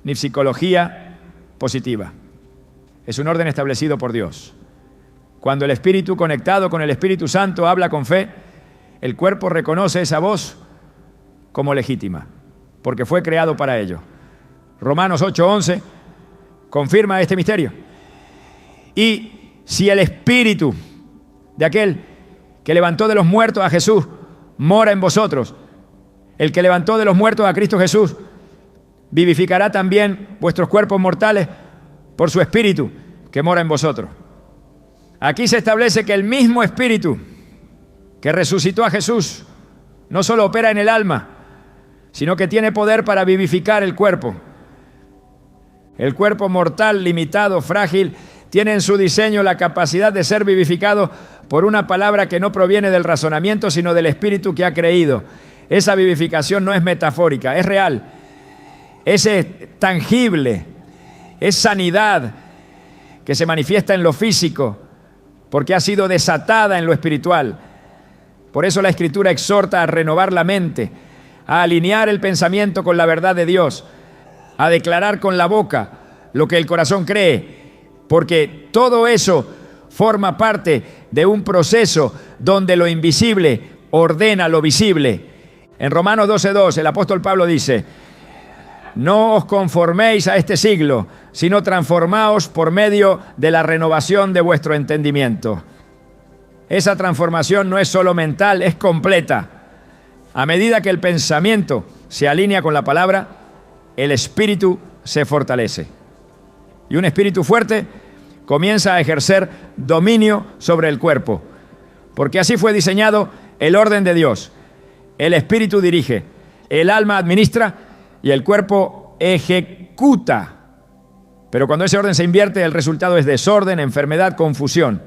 ni psicología positiva. Es un orden establecido por Dios. Cuando el espíritu conectado con el Espíritu Santo habla con fe, el cuerpo reconoce esa voz como legítima, porque fue creado para ello. Romanos 8:11 confirma este misterio. Y si el espíritu de aquel que levantó de los muertos a Jesús mora en vosotros, el que levantó de los muertos a Cristo Jesús vivificará también vuestros cuerpos mortales por su espíritu que mora en vosotros. Aquí se establece que el mismo espíritu que resucitó a Jesús no solo opera en el alma, sino que tiene poder para vivificar el cuerpo. El cuerpo mortal, limitado, frágil, tiene en su diseño la capacidad de ser vivificado por una palabra que no proviene del razonamiento, sino del espíritu que ha creído. Esa vivificación no es metafórica, es real, es tangible, es sanidad que se manifiesta en lo físico, porque ha sido desatada en lo espiritual. Por eso la Escritura exhorta a renovar la mente, a alinear el pensamiento con la verdad de Dios, a declarar con la boca lo que el corazón cree, porque todo eso forma parte de un proceso donde lo invisible ordena lo visible. En Romanos 12:2 el apóstol Pablo dice: no os conforméis a este siglo, sino transformaos por medio de la renovación de vuestro entendimiento. Esa transformación no es solo mental, es completa. A medida que el pensamiento se alinea con la palabra, el espíritu se fortalece. Y un espíritu fuerte comienza a ejercer dominio sobre el cuerpo, porque así fue diseñado el orden de Dios. El espíritu dirige, el alma administra y el cuerpo ejecuta. Pero cuando ese orden se invierte, el resultado es desorden, enfermedad, confusión.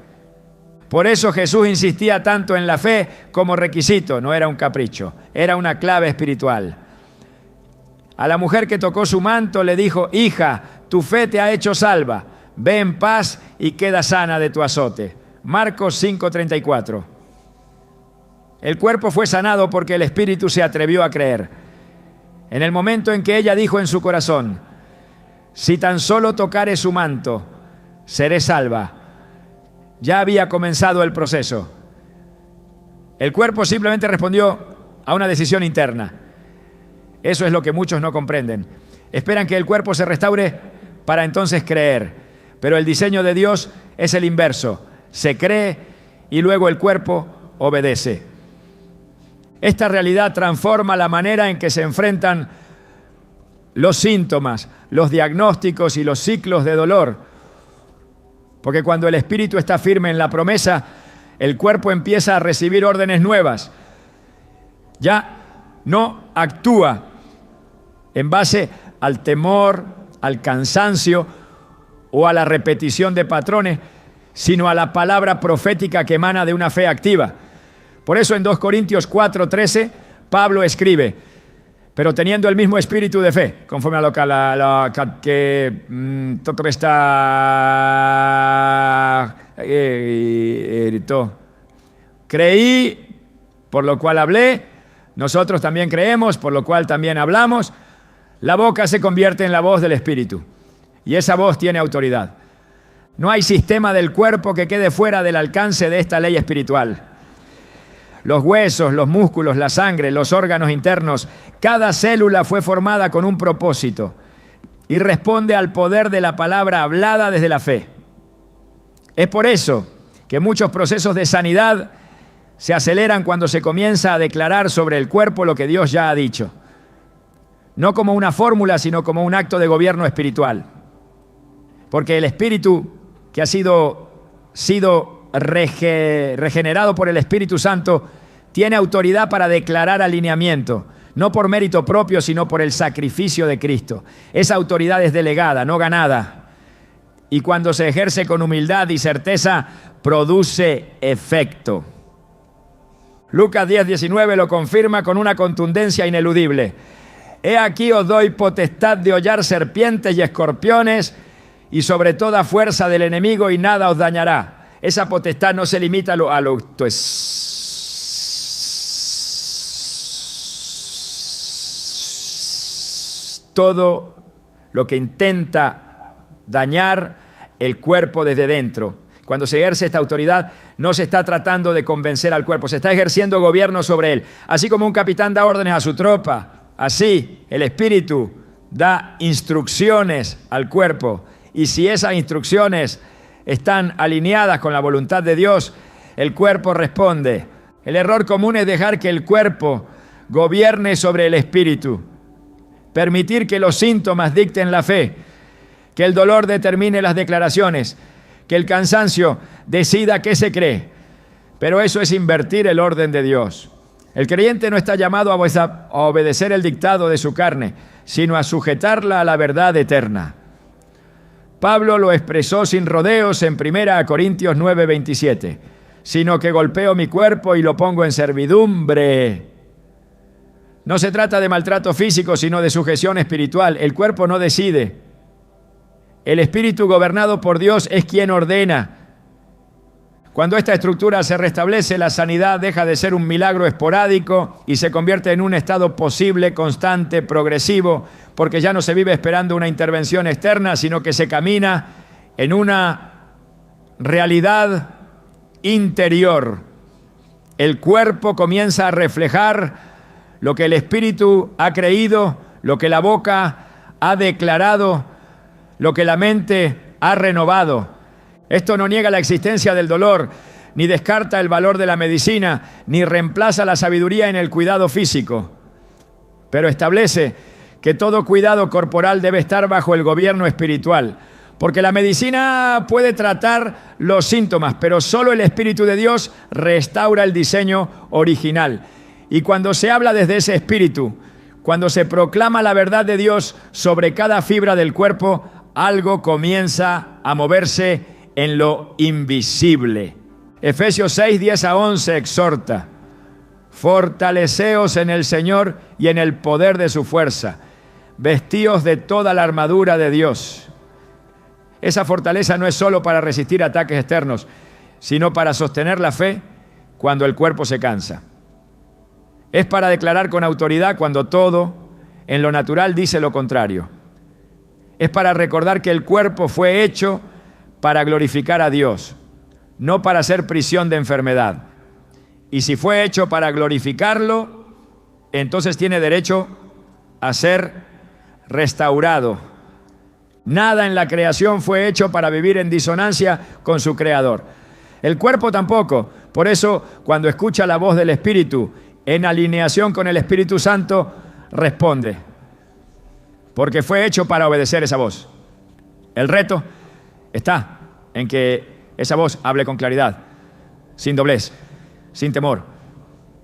Por eso Jesús insistía tanto en la fe como requisito. No era un capricho, era una clave espiritual. A la mujer que tocó su manto le dijo: hija, tu fe te ha hecho salva, ve en paz y queda sana de tu azote. Marcos 5:34. El cuerpo fue sanado porque el espíritu se atrevió a creer. En el momento en que ella dijo en su corazón: si tan solo tocare su manto, seré salva, ya había comenzado el proceso. El cuerpo simplemente respondió a una decisión interna. Eso es lo que muchos no comprenden. Esperan que el cuerpo se restaure para entonces creer. Pero el diseño de Dios es el inverso. Se cree y luego el cuerpo obedece. Esta realidad transforma la manera en que se enfrentan los síntomas, los diagnósticos y los ciclos de dolor. Porque cuando el espíritu está firme en la promesa, el cuerpo empieza a recibir órdenes nuevas. Ya no actúa en base al temor, al cansancio o a la repetición de patrones, sino a la palabra profética que emana de una fe activa. Por eso en 2 Corintios 4:13, Pablo escribe: pero teniendo el mismo espíritu de fe, conforme a lo que todo está creí, por lo cual hablé, nosotros también creemos, por lo cual también hablamos. La boca se convierte en la voz del espíritu y esa voz tiene autoridad. No hay sistema del cuerpo que quede fuera del alcance de esta ley espiritual. Los huesos, los músculos, la sangre, los órganos internos, cada célula fue formada con un propósito y responde al poder de la palabra hablada desde la fe. Es por eso que muchos procesos de sanidad se aceleran cuando se comienza a declarar sobre el cuerpo lo que Dios ya ha dicho. No como una fórmula, sino como un acto de gobierno espiritual. Porque el espíritu que ha sido regenerado por el Espíritu Santo tiene autoridad para declarar alineamiento, no por mérito propio, sino por el sacrificio de Cristo. Esa autoridad es delegada, no ganada. Y cuando se ejerce con humildad y certeza, produce efecto. Lucas 10:19 lo confirma con una contundencia ineludible. He aquí os doy potestad de hollar serpientes y escorpiones y sobre toda fuerza del enemigo y nada os dañará. Esa potestad no se limita a lo todo lo que intenta dañar el cuerpo desde dentro. Cuando se ejerce esta autoridad, no se está tratando de convencer al cuerpo, se está ejerciendo gobierno sobre él. Así como un capitán da órdenes a su tropa, así el espíritu da instrucciones al cuerpo. Y si esas instrucciones están alineadas con la voluntad de Dios, el cuerpo responde. El error común es dejar que el cuerpo gobierne sobre el espíritu, permitir que los síntomas dicten la fe, que el dolor determine las declaraciones, que el cansancio decida qué se cree. Pero eso es invertir el orden de Dios. El creyente no está llamado a obedecer el dictado de su carne, sino a sujetarla a la verdad eterna. Pablo lo expresó sin rodeos en 1 Corintios 9:27, sino que golpeo mi cuerpo y lo pongo en servidumbre. No se trata de maltrato físico, sino de sujeción espiritual. El cuerpo no decide. El espíritu gobernado por Dios es quien ordena. Cuando esta estructura se restablece, la sanidad deja de ser un milagro esporádico y se convierte en un estado posible, constante, progresivo, porque ya no se vive esperando una intervención externa, sino que se camina en una realidad interior. El cuerpo comienza a reflejar lo que el espíritu ha creído, lo que la boca ha declarado, lo que la mente ha renovado. Esto no niega la existencia del dolor, ni descarta el valor de la medicina, ni reemplaza la sabiduría en el cuidado físico, pero establece que todo cuidado corporal debe estar bajo el gobierno espiritual, porque la medicina puede tratar los síntomas, pero solo el Espíritu de Dios restaura el diseño original. Y cuando se habla desde ese espíritu, cuando se proclama la verdad de Dios sobre cada fibra del cuerpo, algo comienza a moverse en lo invisible. Efesios 6:10-11 exhorta: fortaleceos en el Señor y en el poder de su fuerza. Vestíos de toda la armadura de Dios. Esa fortaleza no es solo para resistir ataques externos, sino para sostener la fe cuando el cuerpo se cansa. Es para declarar con autoridad cuando todo en lo natural dice lo contrario. Es para recordar que el cuerpo fue hecho para glorificar a Dios, no para ser prisión de enfermedad. Y si fue hecho para glorificarlo, entonces tiene derecho a ser restaurado. Nada en la creación fue hecho para vivir en disonancia con su Creador. El cuerpo tampoco. Por eso, cuando escucha la voz del Espíritu, en alineación con el Espíritu Santo, responde. Porque fue hecho para obedecer esa voz. El reto está en que esa voz hable con claridad, sin doblez, sin temor.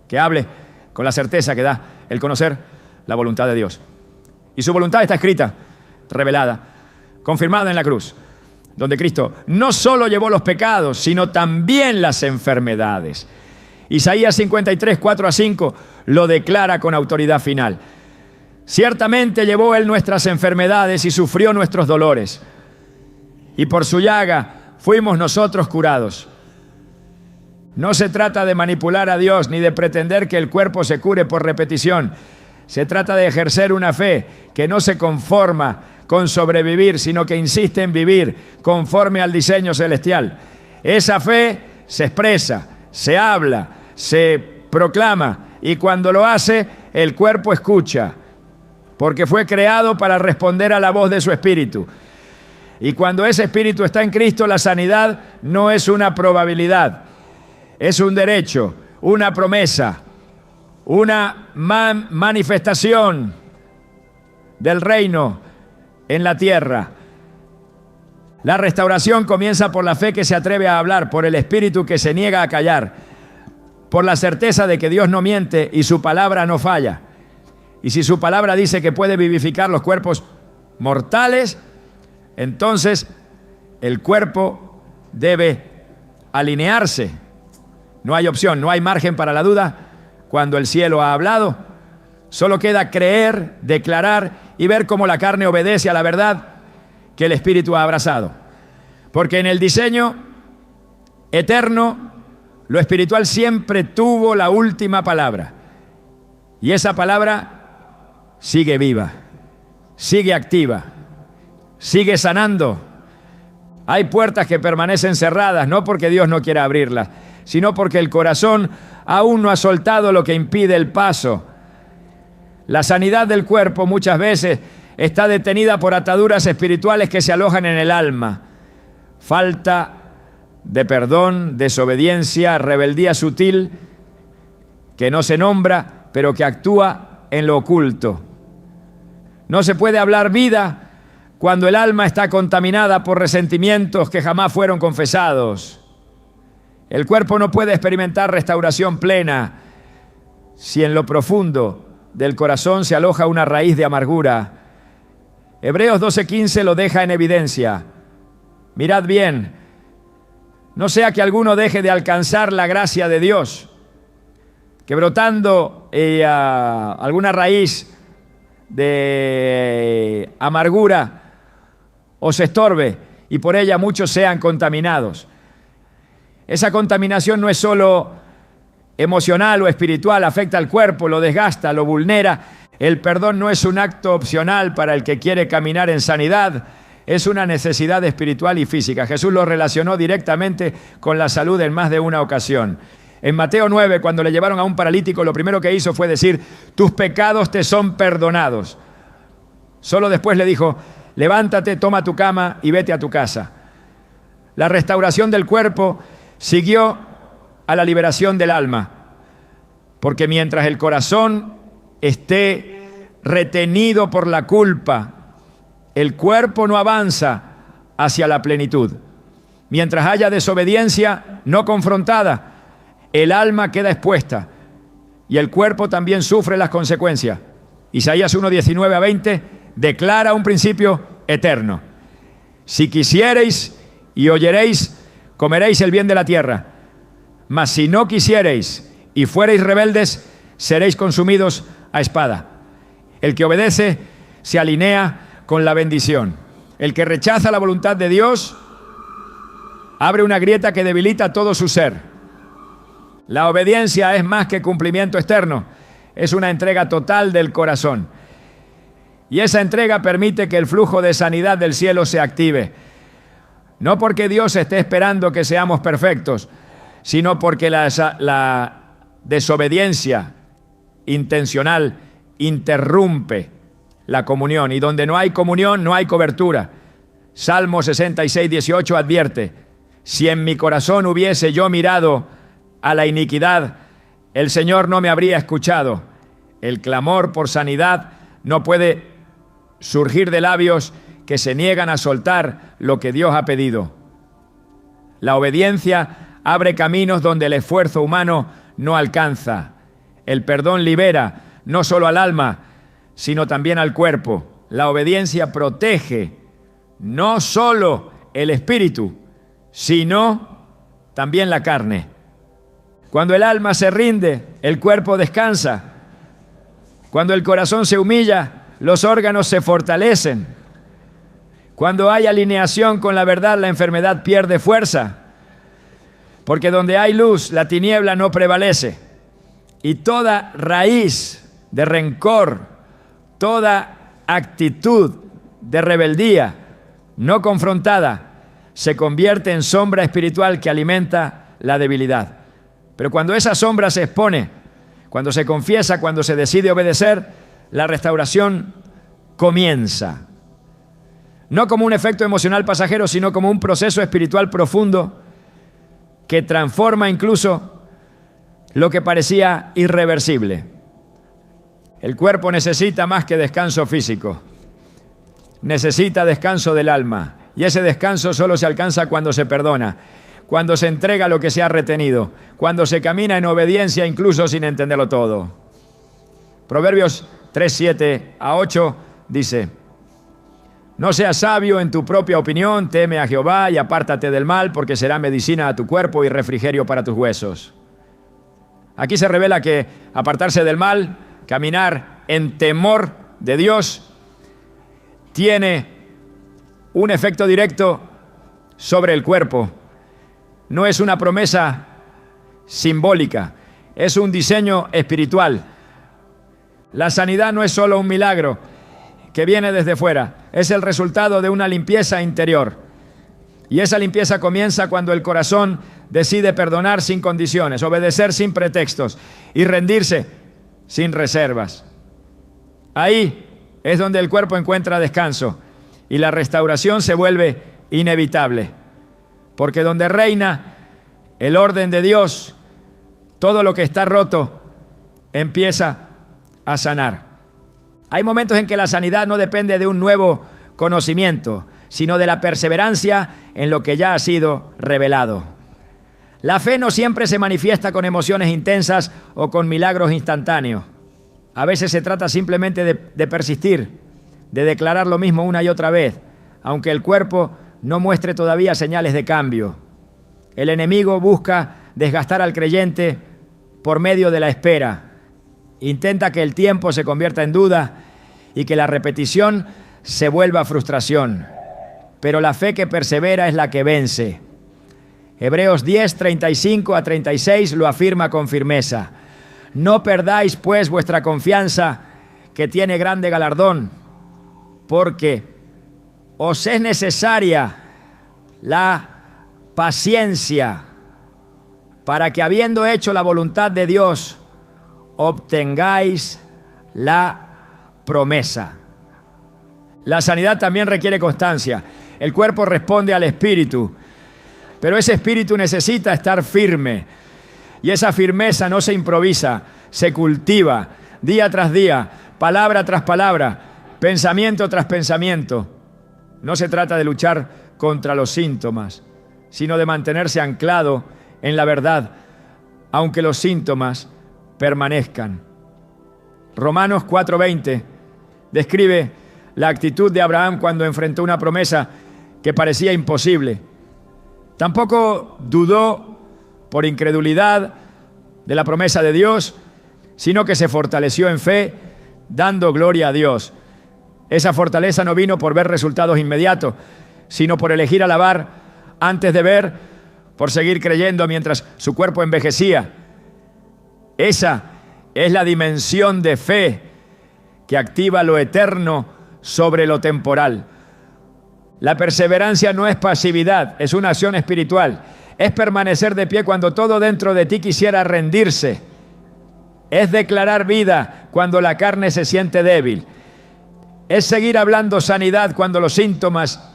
Que hable con la certeza que da el conocer la voluntad de Dios. Y su voluntad está escrita, revelada, confirmada en la cruz, donde Cristo no solo llevó los pecados, sino también las enfermedades. Isaías 53, 4 a 5 lo declara con autoridad final. Ciertamente llevó Él nuestras enfermedades y sufrió nuestros dolores. Y por su llaga fuimos nosotros curados. No se trata de manipular a Dios ni de pretender que el cuerpo se cure por repetición. Se trata de ejercer una fe que no se conforma con sobrevivir, sino que insiste en vivir conforme al diseño celestial. Esa fe se expresa, se habla, se proclama, y cuando lo hace, el cuerpo escucha, porque fue creado para responder a la voz de su espíritu. Y cuando ese espíritu está en Cristo, la sanidad no es una probabilidad, es un derecho, una promesa, una manifestación del reino en la tierra. La restauración comienza por la fe que se atreve a hablar, por el espíritu que se niega a callar, por la certeza de que Dios no miente y su palabra no falla. Y si su palabra dice que puede vivificar los cuerpos mortales, entonces el cuerpo debe alinearse. No hay opción, no hay margen para la duda. Cuando el cielo ha hablado, solo queda creer, declarar y ver cómo la carne obedece a la verdad que el Espíritu ha abrazado. Porque en el diseño eterno, lo espiritual siempre tuvo la última palabra. Y esa palabra sigue viva, sigue activa, sigue sanando. Hay puertas que permanecen cerradas, no porque Dios no quiera abrirlas, sino porque el corazón aún no ha soltado lo que impide el paso. La sanidad del cuerpo muchas veces está detenida por ataduras espirituales que se alojan en el alma. Falta de perdón, desobediencia, rebeldía sutil, que no se nombra, pero que actúa en lo oculto. No se puede hablar vida cuando el alma está contaminada por resentimientos que jamás fueron confesados. El cuerpo no puede experimentar restauración plena si en lo profundo del corazón se aloja una raíz de amargura. Hebreos 12:15 lo deja en evidencia. Mirad bien, no sea que alguno deje de alcanzar la gracia de Dios, que brotando alguna raíz de amargura os estorbe y por ella muchos sean contaminados. Esa contaminación no es solo emocional o espiritual, afecta al cuerpo, lo desgasta, lo vulnera. El perdón no es un acto opcional para el que quiere caminar en sanidad, es una necesidad espiritual y física. Jesús lo relacionó directamente con la salud en más de una ocasión. En Mateo 9, cuando le llevaron a un paralítico, lo primero que hizo fue decir: tus pecados te son perdonados. Solo después le dijo: levántate, toma tu cama y vete a tu casa. La restauración del cuerpo siguió a la liberación del alma, porque mientras el corazón esté retenido por la culpa, el cuerpo no avanza hacia la plenitud. Mientras haya desobediencia no confrontada, el alma queda expuesta y el cuerpo también sufre las consecuencias. Isaías 1:19 a 20 declara un principio eterno: si quisiereis y oyereis, comeréis el bien de la tierra, mas si no quisiereis y fuereis rebeldes, seréis consumidos a espada. El que obedece se alinea con la bendición. El que rechaza la voluntad de Dios abre una grieta que debilita todo su ser. La obediencia es más que cumplimiento externo, es una entrega total del corazón. Y esa entrega permite que el flujo de sanidad del cielo se active. No porque Dios esté esperando que seamos perfectos, sino porque la desobediencia intencional interrumpe la comunión. Y donde no hay comunión, no hay cobertura. Salmo 66, 18 advierte: si en mi corazón hubiese yo mirado a la iniquidad, el Señor no me habría escuchado. El clamor por sanidad no puede surgir de labios que se niegan a soltar lo que Dios ha pedido. La obediencia abre caminos donde el esfuerzo humano no alcanza. El perdón libera no solo al alma, sino también al cuerpo. La obediencia protege no solo el espíritu, sino también la carne. Cuando el alma se rinde, el cuerpo descansa. Cuando el corazón se humilla, los órganos se fortalecen. Cuando hay alineación con la verdad, la enfermedad pierde fuerza. Porque donde hay luz, la tiniebla no prevalece. Y toda raíz de rencor, toda actitud de rebeldía no confrontada, se convierte en sombra espiritual que alimenta la debilidad. Pero cuando esa sombra se expone, cuando se confiesa, cuando se decide obedecer, la restauración comienza. No como un efecto emocional pasajero, sino como un proceso espiritual profundo que transforma incluso lo que parecía irreversible. El cuerpo necesita más que descanso físico. Necesita descanso del alma. Y ese descanso solo se alcanza cuando se perdona, cuando se entrega lo que se ha retenido, cuando se camina en obediencia incluso sin entenderlo todo. Proverbios 3, 7 a 8 dice: no seas sabio en tu propia opinión, teme a Jehová y apártate del mal, porque será medicina a tu cuerpo y refrigerio para tus huesos. Aquí se revela que apartarse del mal, caminar en temor de Dios, tiene un efecto directo sobre el cuerpo. No es una promesa simbólica, es un diseño espiritual. La sanidad no es solo un milagro que viene desde fuera, es el resultado de una limpieza interior. Y esa limpieza comienza cuando el corazón decide perdonar sin condiciones, obedecer sin pretextos y rendirse sin reservas. Ahí es donde el cuerpo encuentra descanso y la restauración se vuelve inevitable. Porque donde reina el orden de Dios, todo lo que está roto empieza a sanar. Hay momentos en que la sanidad no depende de un nuevo conocimiento, sino de la perseverancia en lo que ya ha sido revelado. La fe no siempre se manifiesta con emociones intensas o con milagros instantáneos. A veces se trata simplemente de persistir, de declarar lo mismo una y otra vez, aunque el cuerpo no muestre todavía señales de cambio. El enemigo busca desgastar al creyente por medio de la espera. Intenta que el tiempo se convierta en duda y que la repetición se vuelva frustración. Pero la fe que persevera es la que vence. Hebreos 10, 35 a 36 lo afirma con firmeza. No perdáis pues vuestra confianza, que tiene grande galardón, porque os es necesaria la paciencia para que, habiendo hecho la voluntad de Dios, obtengáis la promesa. La sanidad también requiere constancia. El cuerpo responde al espíritu, pero ese espíritu necesita estar firme. Y esa firmeza no se improvisa, se cultiva día tras día, palabra tras palabra, pensamiento tras pensamiento. No se trata de luchar contra los síntomas, sino de mantenerse anclado en la verdad, aunque los síntomas permanezcan. Romanos 4:20 describe la actitud de Abraham cuando enfrentó una promesa que parecía imposible. Tampoco dudó por incredulidad de la promesa de Dios, sino que se fortaleció en fe, dando gloria a Dios. Esa fortaleza no vino por ver resultados inmediatos, sino por elegir alabar antes de ver, por seguir creyendo mientras su cuerpo envejecía. Esa es la dimensión de fe que activa lo eterno sobre lo temporal. La perseverancia no es pasividad, es una acción espiritual. Es permanecer de pie cuando todo dentro de ti quisiera rendirse. Es declarar vida cuando la carne se siente débil. Es seguir hablando sanidad cuando los síntomas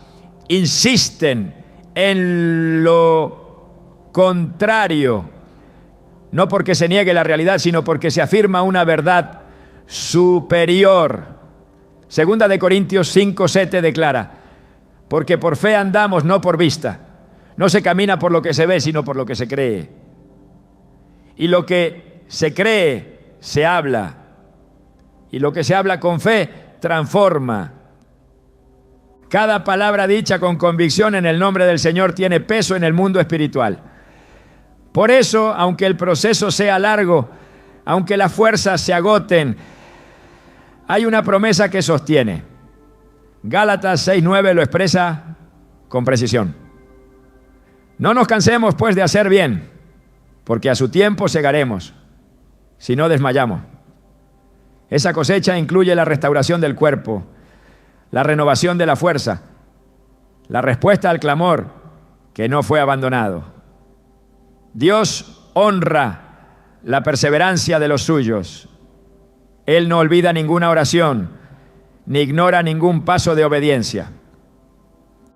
insisten en lo contrario, no porque se niegue la realidad, sino porque se afirma una verdad superior. Segunda de Corintios 5:7 declara: porque por fe andamos, no por vista. No se camina por lo que se ve, sino por lo que se cree. Y lo que se cree, se habla. Y lo que se habla con fe, transforma. Cada palabra dicha con convicción en el nombre del Señor tiene peso en el mundo espiritual. Por eso, aunque el proceso sea largo, aunque las fuerzas se agoten, hay una promesa que sostiene. Gálatas 6:9 lo expresa con precisión. No nos cansemos pues de hacer bien, porque a su tiempo segaremos, si no desmayamos. Esa cosecha incluye la restauración del cuerpo, la renovación de la fuerza, la respuesta al clamor que no fue abandonado. Dios honra la perseverancia de los suyos. Él no olvida ninguna oración, ni ignora ningún paso de obediencia.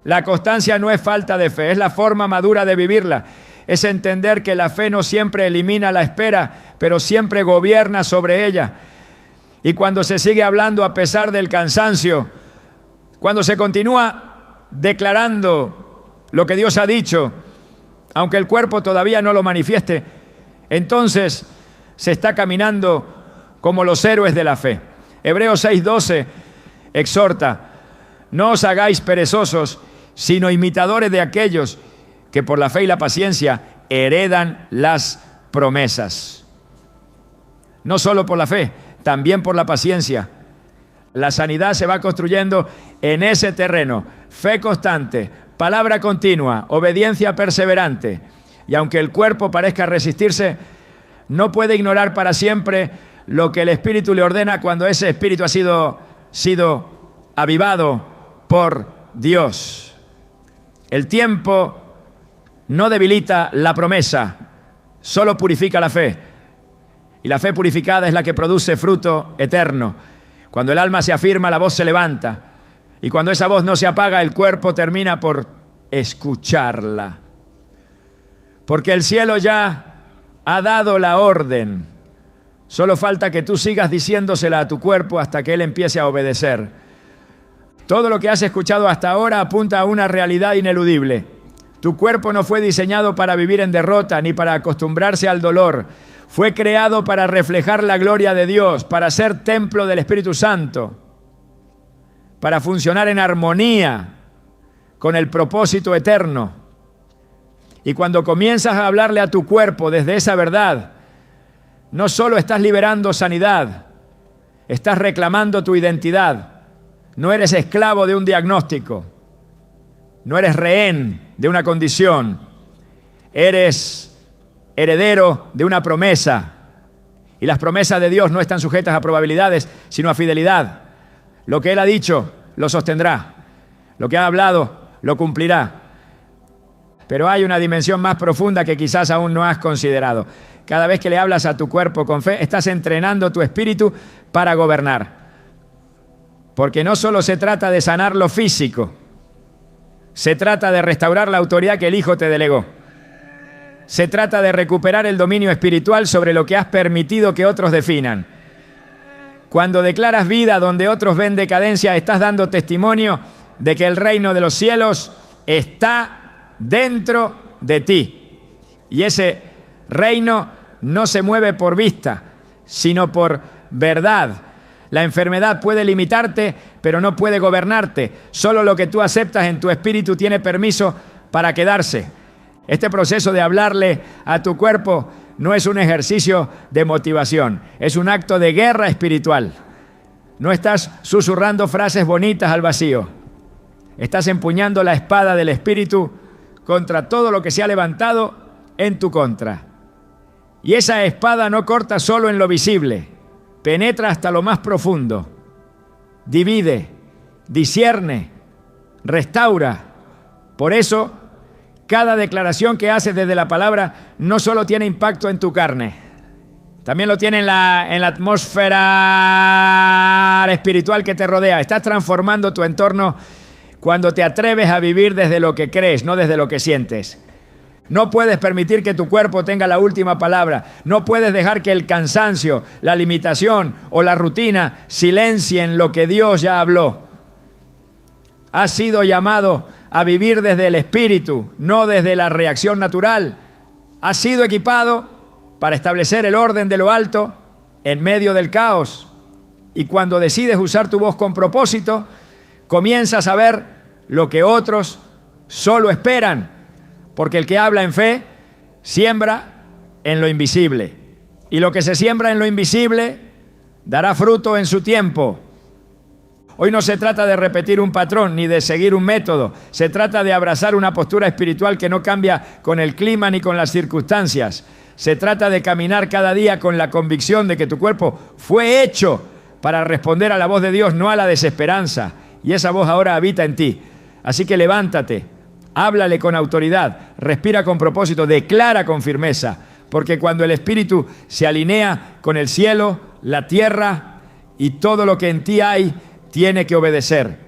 La constancia no es falta de fe, es la forma madura de vivirla. Es entender que la fe no siempre elimina la espera, pero siempre gobierna sobre ella. Y cuando se sigue hablando a pesar del cansancio, cuando se continúa declarando lo que Dios ha dicho, aunque el cuerpo todavía no lo manifieste, entonces se está caminando como los héroes de la fe. Hebreos 6:12 exhorta: no os hagáis perezosos, sino imitadores de aquellos que por la fe y la paciencia heredan las promesas. No solo por la fe, también por la paciencia. La sanidad se va construyendo en ese terreno. Fe constante, palabra continua, obediencia perseverante. Y aunque el cuerpo parezca resistirse, no puede ignorar para siempre lo que el Espíritu le ordena cuando ese Espíritu ha sido avivado por Dios. El tiempo no debilita la promesa, solo purifica la fe. Y la fe purificada es la que produce fruto eterno. Cuando el alma se afirma, la voz se levanta. Y cuando esa voz no se apaga, el cuerpo termina por escucharla. Porque el cielo ya ha dado la orden. Solo falta que tú sigas diciéndosela a tu cuerpo hasta que él empiece a obedecer. Todo lo que has escuchado hasta ahora apunta a una realidad ineludible. Tu cuerpo no fue diseñado para vivir en derrota ni para acostumbrarse al dolor. Fue creado para reflejar la gloria de Dios, para ser templo del Espíritu Santo, para funcionar en armonía con el propósito eterno. Y cuando comienzas a hablarle a tu cuerpo desde esa verdad, no solo estás liberando sanidad, estás reclamando tu identidad. No eres esclavo de un diagnóstico, no eres rehén de una condición, eres heredero de una promesa. Y las promesas de Dios no están sujetas a probabilidades, sino a fidelidad. Lo que Él ha dicho, lo sostendrá. Lo que ha hablado, lo cumplirá. Pero hay una dimensión más profunda que quizás aún no has considerado. Cada vez que le hablas a tu cuerpo con fe, estás entrenando tu espíritu para gobernar. Porque no solo se trata de sanar lo físico, se trata de restaurar la autoridad que el Hijo te delegó. Se trata de recuperar el dominio espiritual sobre lo que has permitido que otros definan. Cuando declaras vida donde otros ven decadencia, estás dando testimonio de que el reino de los cielos está dentro de ti. Y ese reino no se mueve por vista, sino por verdad. La enfermedad puede limitarte, pero no puede gobernarte. Solo lo que tú aceptas en tu espíritu tiene permiso para quedarse. Este proceso de hablarle a tu cuerpo no es un ejercicio de motivación, es un acto de guerra espiritual. No estás susurrando frases bonitas al vacío. Estás empuñando la espada del espíritu contra todo lo que se ha levantado en tu contra. Y esa espada no corta solo en lo visible, penetra hasta lo más profundo, divide, discierne, restaura. Por eso, cada declaración que haces desde la palabra no solo tiene impacto en tu carne, También lo tiene en la atmósfera espiritual que te rodea. Estás transformando tu entorno cuando te atreves a vivir desde lo que crees, no desde lo que sientes. No puedes permitir que tu cuerpo tenga la última palabra. No puedes dejar que el cansancio, la limitación o la rutina silencien lo que Dios ya habló. Has sido llamado a vivir desde el espíritu, no desde la reacción natural. Has sido equipado para establecer el orden de lo alto en medio del caos. Y cuando decides usar tu voz con propósito, comienzas a ver lo que otros solo esperan. Porque el que habla en fe, siembra en lo invisible. Y lo que se siembra en lo invisible, dará fruto en su tiempo. Hoy no se trata de repetir un patrón ni de seguir un método. Se trata de abrazar una postura espiritual que no cambia con el clima ni con las circunstancias. Se trata de caminar cada día con la convicción de que tu cuerpo fue hecho para responder a la voz de Dios, no a la desesperanza. Y esa voz ahora habita en ti. Así que levántate, háblale con autoridad, respira con propósito, declara con firmeza. Porque cuando el Espíritu se alinea con el cielo, la tierra y todo lo que en ti hay, tiene que obedecer.